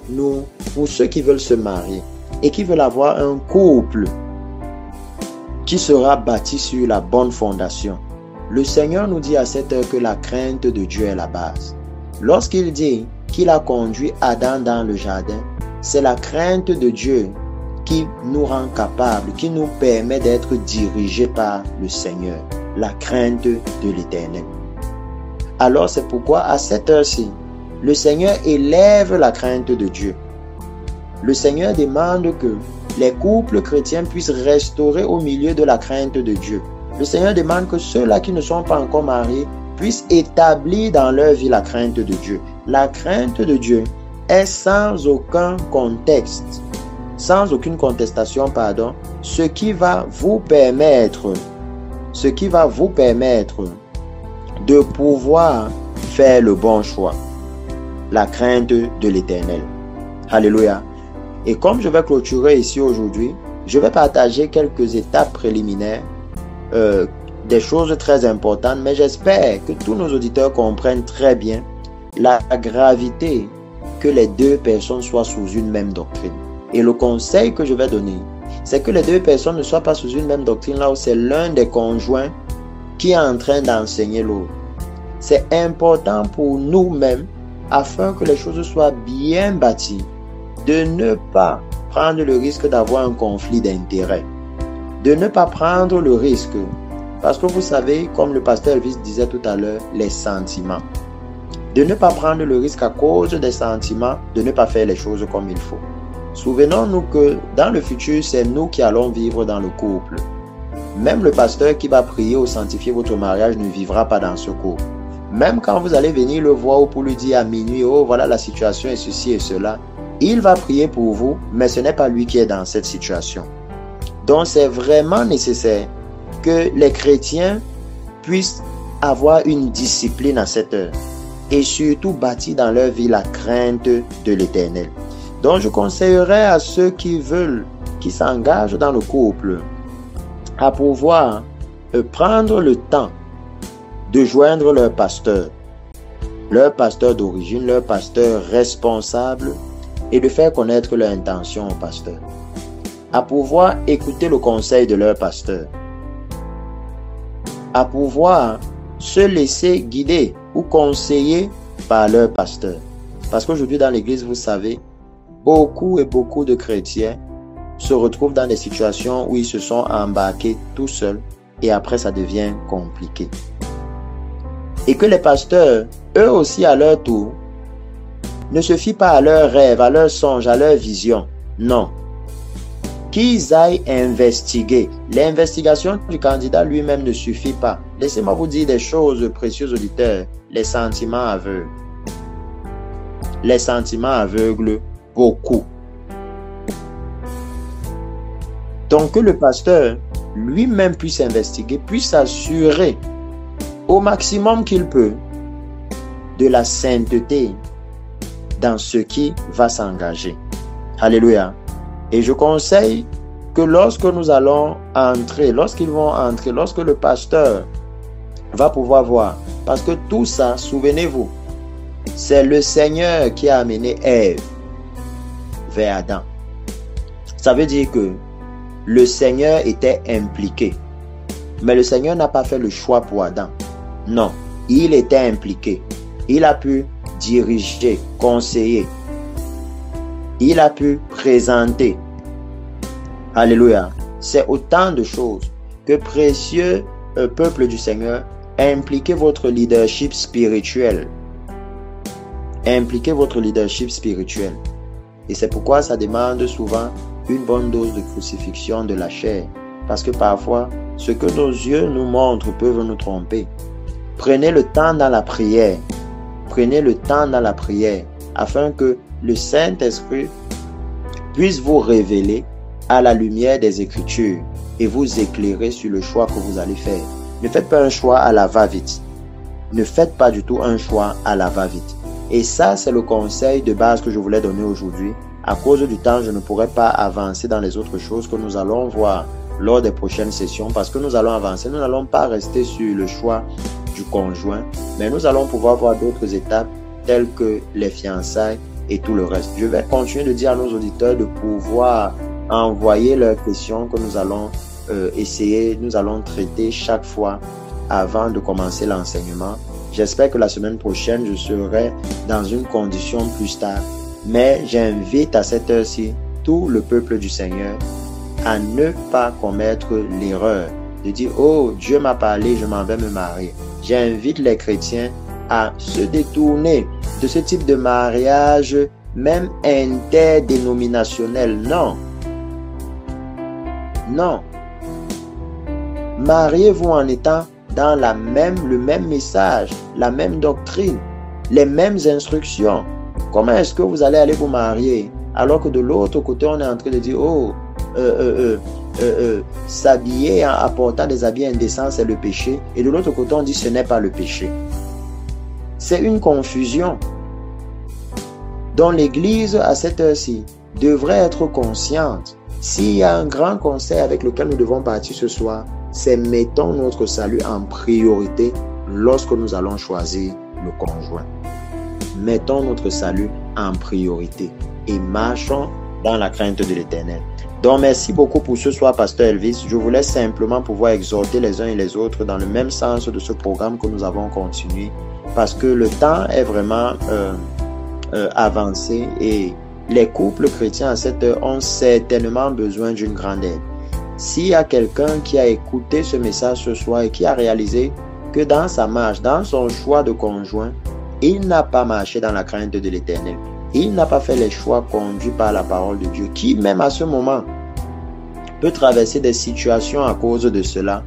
pour ceux qui veulent se marier et qui veulent avoir un couple qui sera bâti sur la bonne fondation, le Seigneur nous dit à cette heure que la crainte de Dieu est la base. Lorsqu'il dit qu'il a conduit Adam dans le jardin, c'est la crainte de Dieu qui nous rend capables, qui nous permet d'être dirigés par le Seigneur, la crainte de l'Éternel. Alors c'est pourquoi à cette heure-ci, le Seigneur élève la crainte de Dieu. Le Seigneur demande que les couples chrétiens puissent restaurer au milieu de la crainte de Dieu. Le Seigneur demande que ceux-là qui ne sont pas encore mariés puissent établir dans leur vie la crainte de Dieu. La crainte de Dieu est sans aucun contexte, sans aucune contestation, ce qui va vous permettre de pouvoir faire le bon choix. La crainte de l'Éternel. Alléluia. Et comme je vais clôturer ici aujourd'hui, je vais partager quelques étapes préliminaires, des choses très importantes, mais j'espère que tous nos auditeurs comprennent très bien la gravité que les deux personnes soient sous une même doctrine. Et le conseil que je vais donner, c'est que les deux personnes ne soient pas sous une même doctrine là où c'est l'un des conjoints qui est en train d'enseigner l'autre. C'est important pour nous-mêmes, afin que les choses soient bien bâties, de ne pas prendre le risque d'avoir un conflit d'intérêts, de ne pas prendre le risque, parce que vous savez, comme le pasteur Elvis disait tout à l'heure, les sentiments, de ne pas prendre le risque à cause des sentiments, de ne pas faire les choses comme il faut. Souvenons-nous que dans le futur, c'est nous qui allons vivre dans le couple. Même le pasteur qui va prier ou sanctifier votre mariage ne vivra pas dans ce couple. Même quand vous allez venir le voir ou pour lui dire à minuit, oh voilà la situation est ceci et cela, il va prier pour vous, mais ce n'est pas lui qui est dans cette situation. Donc c'est vraiment nécessaire que les chrétiens puissent avoir une discipline à cette heure et surtout bâtir dans leur vie la crainte de l'Éternel. Donc je conseillerais à ceux qui s'engagent dans le couple à pouvoir prendre le temps de joindre leur pasteur d'origine, leur pasteur responsable, et de faire connaître leur intention au pasteur, à pouvoir écouter le conseil de leur pasteur, à pouvoir se laisser guider ou conseiller par leur pasteur. Parce qu'aujourd'hui dans l'église, vous savez, beaucoup de chrétiens se retrouvent dans des situations où ils se sont embarqués tout seuls et après ça devient compliqué. Et que les pasteurs, eux aussi à leur tour, ne se fient pas à leurs rêves, à leurs songes, à leurs visions. Non. Qu'ils aillent investiguer. L'investigation du candidat lui-même ne suffit pas. Laissez-moi vous dire des choses, précieux auditeurs. Les sentiments aveugles. Les sentiments aveuglent beaucoup. Donc que le pasteur lui-même puisse investiguer, puisse s'assurer au maximum qu'il peut de la sainteté dans ce qui va s'engager. Alléluia. Et je conseille que lorsque nous allons entrer, lorsqu'ils vont entrer, lorsque le pasteur va pouvoir voir. Parce que tout ça, souvenez-vous, c'est le Seigneur qui a amené Ève vers Adam. Ça veut dire que le Seigneur était impliqué. Mais le Seigneur n'a pas fait le choix pour Adam. Non, il était impliqué. Il a pu diriger, conseiller. Il a pu présenter. Alléluia. C'est autant de choses que précieux peuple du Seigneur, impliquez votre leadership spirituel. Impliquez votre leadership spirituel. Et c'est pourquoi ça demande souvent une bonne dose de crucifixion de la chair. Parce que parfois, ce que nos yeux nous montrent peuvent nous tromper. Prenez le temps dans la prière. Prenez le temps dans la prière afin que le Saint-Esprit puisse vous révéler à la lumière des Écritures et vous éclairer sur le choix que vous allez faire. Ne faites pas un choix à la va-vite. Ne faites pas du tout un choix à la va-vite. Et ça, c'est le conseil de base que je voulais donner aujourd'hui. À cause du temps, je ne pourrais pas avancer dans les autres choses que nous allons voir lors des prochaines sessions parce que nous allons avancer. Nous n'allons pas rester sur le choix du conjoint, mais nous allons pouvoir voir d'autres étapes telles que les fiançailles et tout le reste. Je vais continuer de dire à nos auditeurs de pouvoir envoyer leurs questions que nous allons nous allons traiter chaque fois avant de commencer l'enseignement. J'espère que la semaine prochaine, je serai dans une condition plus stable. Mais j'invite à cette heure-ci tout le peuple du Seigneur à ne pas commettre l'erreur de dire « Oh, Dieu m'a parlé, je m'en vais me marier ». J'invite les chrétiens à se détourner de ce type de mariage, même interdénominationnel. Non. Non. Mariez-vous en étant dans le même message, la même doctrine, les mêmes instructions. Comment est-ce que vous allez vous marier alors que de l'autre côté, on est en train de dire « Oh, s'habiller en apportant des habits indécents, c'est le péché. » Et de l'autre côté, on dit « Ce n'est pas le péché. » C'est une confusion dont l'Église, à cette heure-ci, devrait être consciente. S'il y a un grand conseil avec lequel nous devons partir ce soir, c'est mettons notre salut en priorité lorsque nous allons choisir le conjoint. Mettons notre salut en priorité et marchons dans la crainte de l'Éternel. Donc, merci beaucoup pour ce soir, Pasteur Elvis. Je voulais simplement pouvoir exhorter les uns et les autres dans le même sens de ce programme que nous avons continué parce que le temps est vraiment avancé et les couples chrétiens à cette heure ont certainement besoin d'une grande aide. S'il y a quelqu'un qui a écouté ce message ce soir et qui a réalisé que dans sa marche, dans son choix de conjoint, il n'a pas marché dans la crainte de l'Éternel. Il n'a pas fait les choix conduits par la parole de Dieu, qui même à ce moment peut traverser des situations à cause de cela.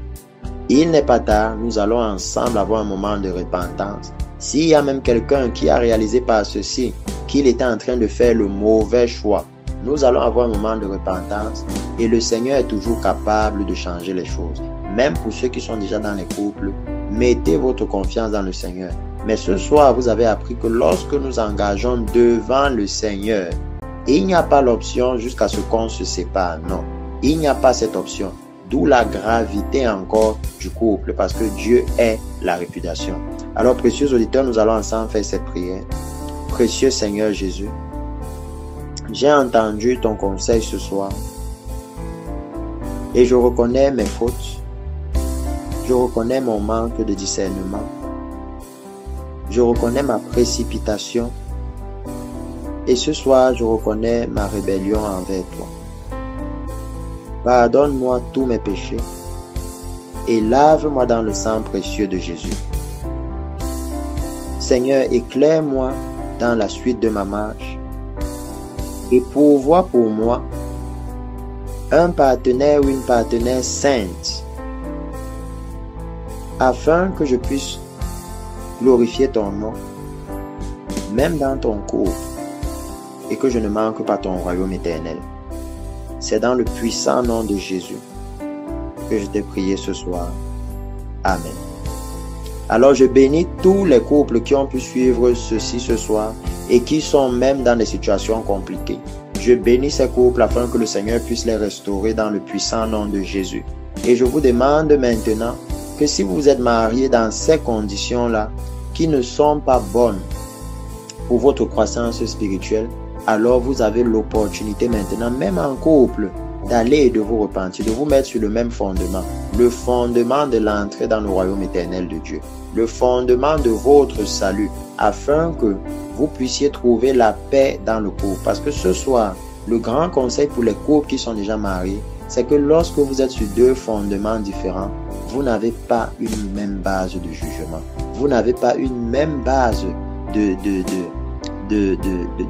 Il n'est pas tard, nous allons ensemble avoir un moment de repentance. S'il y a même quelqu'un qui a réalisé par ceci qu'il était en train de faire le mauvais choix, nous allons avoir un moment de repentance et le Seigneur est toujours capable de changer les choses. Même pour ceux qui sont déjà dans les couples, mettez votre confiance dans le Seigneur. Mais ce soir, vous avez appris que lorsque nous engageons devant le Seigneur, il n'y a pas l'option jusqu'à ce qu'on se sépare. Non, il n'y a pas cette option. D'où la gravité encore du couple, parce que Dieu est la répudiation. Alors, précieux auditeurs, nous allons ensemble faire cette prière. Précieux Seigneur Jésus, j'ai entendu ton conseil ce soir et je reconnais mes fautes. Je reconnais mon manque de discernement. Je reconnais ma précipitation. Et ce soir, je reconnais ma rébellion envers toi. Pardonne-moi tous mes péchés et lave-moi dans le sang précieux de Jésus. Seigneur, éclaire-moi dans la suite de ma marche et pourvois pour moi un partenaire ou une partenaire sainte afin que je puisse glorifier ton nom, même dans ton couple, et que je ne manque pas ton royaume éternel. C'est dans le puissant nom de Jésus que je t'ai prié ce soir. Amen. Alors je bénis tous les couples qui ont pu suivre ceci ce soir et qui sont même dans des situations compliquées. Je bénis ces couples afin que le Seigneur puisse les restaurer dans le puissant nom de Jésus. Et je vous demande maintenant que si vous êtes marié dans ces conditions-là, qui ne sont pas bonnes pour votre croissance spirituelle, alors vous avez l'opportunité maintenant, même en couple, d'aller et de vous repentir, de vous mettre sur le même fondement, le fondement de l'entrée dans le royaume éternel de Dieu, le fondement de votre salut, afin que vous puissiez trouver la paix dans le couple. Parce que ce soir, le grand conseil pour les couples qui sont déjà mariés, c'est que lorsque vous êtes sur deux fondements différents, vous n'avez pas une même base de jugement. Vous n'avez pas une même base de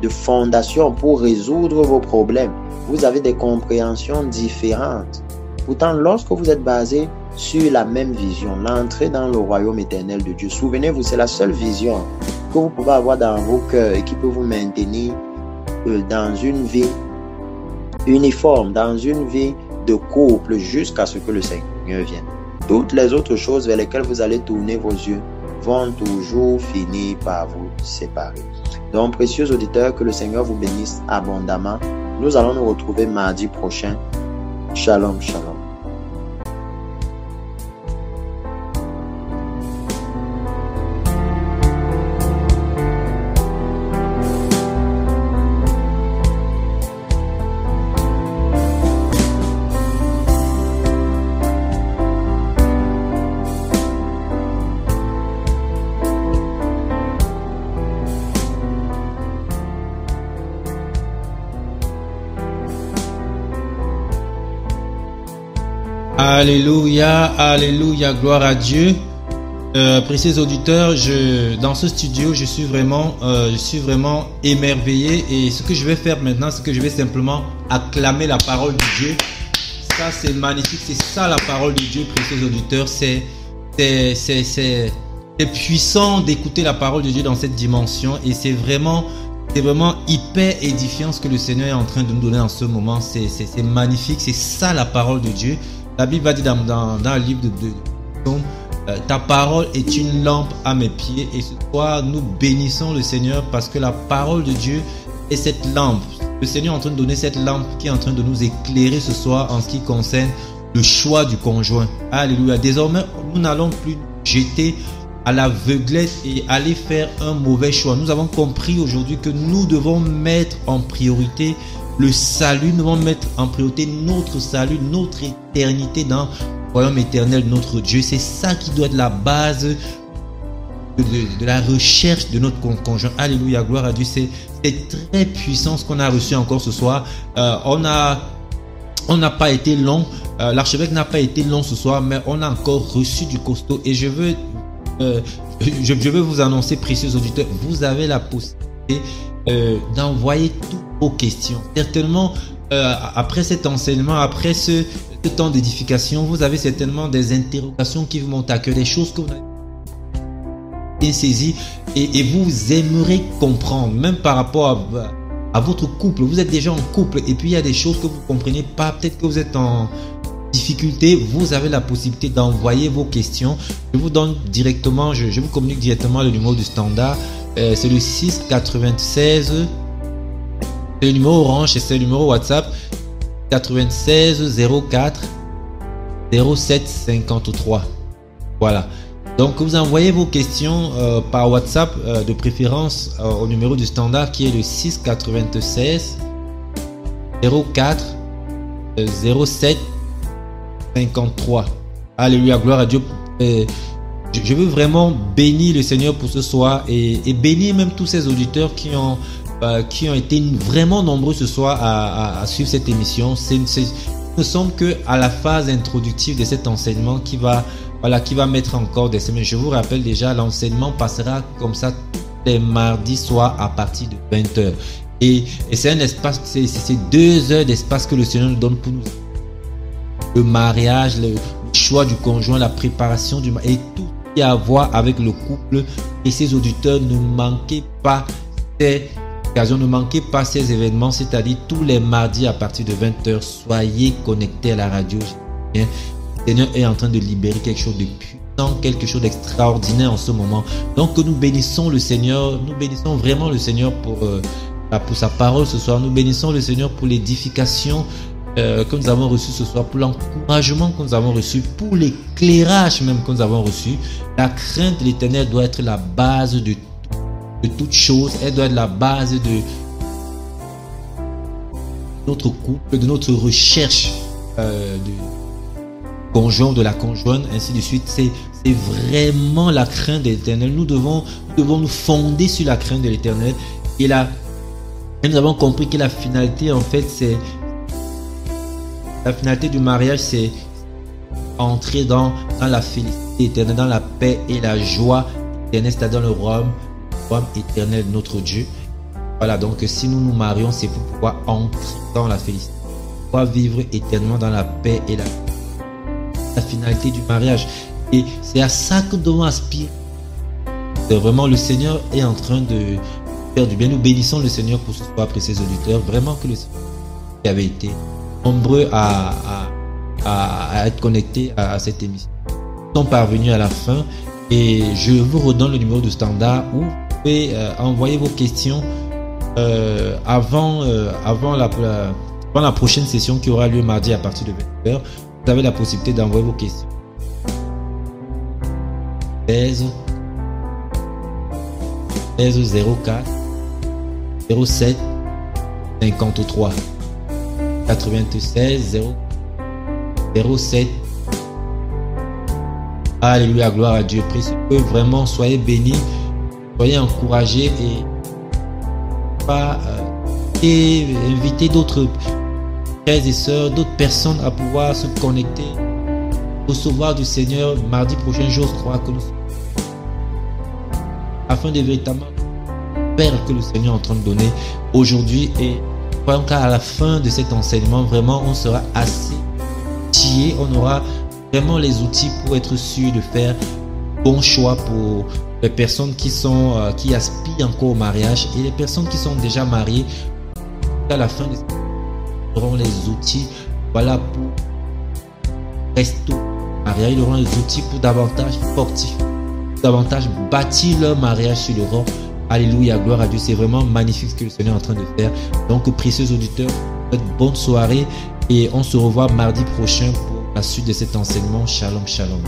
fondation pour résoudre vos problèmes. Vous avez des compréhensions différentes. Pourtant, lorsque vous êtes basé sur la même vision, l'entrée dans le royaume éternel de Dieu, souvenez-vous, c'est la seule vision que vous pouvez avoir dans vos cœurs et qui peut vous maintenir dans une vie uniforme, dans une vie de couple jusqu'à ce que le Seigneur vienne. Toutes les autres choses vers lesquelles vous allez tourner vos yeux vont toujours finir par vous séparer. Donc, précieux auditeurs, que le Seigneur vous bénisse abondamment. Nous allons nous retrouver mardi prochain. Shalom, shalom. Alléluia, alléluia, gloire à Dieu. Précieux auditeurs, dans ce studio, je suis vraiment émerveillé. Et ce que je vais faire maintenant, c'est que je vais simplement acclamer la parole de Dieu. Ça, c'est magnifique. C'est ça la parole de Dieu, précieux auditeurs. C'est puissant d'écouter la parole de Dieu dans cette dimension. Et c'est vraiment hyper édifiant ce que le Seigneur est en train de nous donner en ce moment. C'est magnifique. C'est ça la parole de Dieu. La Bible va dire dans le livre de Psaume, ta parole est une lampe à mes pieds. Et ce soir, nous bénissons le Seigneur parce que la parole de Dieu est cette lampe. Le Seigneur est en train de donner cette lampe qui est en train de nous éclairer ce soir en ce qui concerne le choix du conjoint. Alléluia. Désormais, nous n'allons plus jeter à l'aveuglette et aller faire un mauvais choix. Nous avons compris aujourd'hui que nous devons mettre en priorité le salut, nous devons mettre en priorité notre salut, notre éternité dans le royaume éternel de notre Dieu. C'est ça qui doit être la base de la recherche de notre conjoint. Alléluia, gloire à Dieu. C'est très puissant ce qu'on a reçu encore ce soir. On n'a pas été long, l'archevêque n'a pas été long ce soir, mais on a encore reçu du costaud. Et je veux vous annoncer, précieux auditeurs, vous avez la possibilité d'envoyer toutes vos questions. Certainement, après cet enseignement, après ce temps d'édification, vous avez certainement des interrogations qui vous montent à cœur, des choses que vous n'avez bien saisies et vous aimerez comprendre, même par rapport à votre couple. Vous êtes déjà en couple et puis il y a des choses que vous ne comprenez pas, peut-être que vous êtes en difficulté. Vous avez la possibilité d'envoyer vos questions. Je vous donne directement, je vous communique directement le numéro du standard. C'est le 696, c'est le numéro orange et c'est le numéro WhatsApp 96 04 07 53. Voilà. Donc vous envoyez vos questions par WhatsApp, de préférence au numéro du standard qui est le 696 04 07 53. Alléluia, gloire à Dieu. Je veux vraiment bénir le Seigneur pour ce soir et bénir même tous ces auditeurs qui ont été vraiment nombreux ce soir à suivre cette émission. Nous ne sommes que à la phase introductive de cet enseignement qui va mettre encore des semaines. Je vous rappelle déjà, l'enseignement passera comme ça tous les mardis soirs à partir de 20h. Et c'est un espace, c'est 2 heures d'espace que le Seigneur nous donne pour nous. Le mariage, le choix du conjoint, la préparation du mariage et tout ce qui a à voir avec le couple. Et ces auditeurs, ne manquez pas ces occasions, ne manquez pas ces événements, c'est-à-dire tous les mardis à partir de 20h, soyez connectés à la radio. Le Seigneur est en train de libérer quelque chose de puissant, quelque chose d'extraordinaire en ce moment. Donc nous bénissons le Seigneur, nous bénissons vraiment le Seigneur pour sa parole ce soir. Nous bénissons le Seigneur pour l'édification que nous avons reçu ce soir, pour l'encouragement que nous avons reçu, pour l'éclairage même que nous avons reçu. La crainte de l'Éternel doit être la base de toute chose. Elle doit être la base de notre couple, de notre recherche du conjoint, de la conjointe, ainsi de suite. C'est vraiment la crainte de l'Éternel. Nous devons nous fonder sur la crainte de l'Éternel. Et nous avons compris que la finalité, en fait, la finalité du mariage, c'est entrer dans la félicité éternelle, dans la paix et la joie éternelle, c'est-à-dire le royaume éternel de notre Dieu. Voilà, donc si nous nous marions, c'est pour pouvoir entrer dans la félicité, pour pouvoir vivre éternellement dans la paix et la finalité du mariage. Et c'est à ça que nous devons aspirer. Vraiment, le Seigneur est en train de faire du bien. Nous bénissons le Seigneur pour ce soir, précieux auditeurs. Vraiment que le Seigneur qui avait été nombreux à être connectés à cette émission. Nous sommes parvenus à la fin et je vous redonne le numéro de standard où vous pouvez envoyer vos questions avant la prochaine session qui aura lieu mardi à partir de 20h. Vous avez la possibilité d'envoyer vos questions. 16 04 07 53 96 07. Alléluia, gloire à Dieu. Prie que vraiment soyez bénis, soyez encouragés et invitez d'autres frères et sœurs, d'autres personnes à pouvoir se connecter, recevoir du Seigneur mardi prochain. J'ose croire que nous sommes afin de véritablement faire que le Seigneur est en train de donner aujourd'hui. Et croyons qu'à la fin de cet enseignement, vraiment, on sera assez outillé, on aura vraiment les outils pour être sûr de faire bon choix pour les personnes qui aspirent encore au mariage et les personnes qui sont déjà mariées. À la fin, ils auront les outils, voilà, pour rester au mariage. Ils auront les outils pour davantage fortifier, davantage bâtir leur mariage sur le roc. Alléluia, gloire à Dieu. C'est vraiment magnifique ce que le Seigneur est en train de faire. Donc, précieux auditeurs, bonne soirée et on se revoit mardi prochain pour la suite de cet enseignement. Shalom, shalom.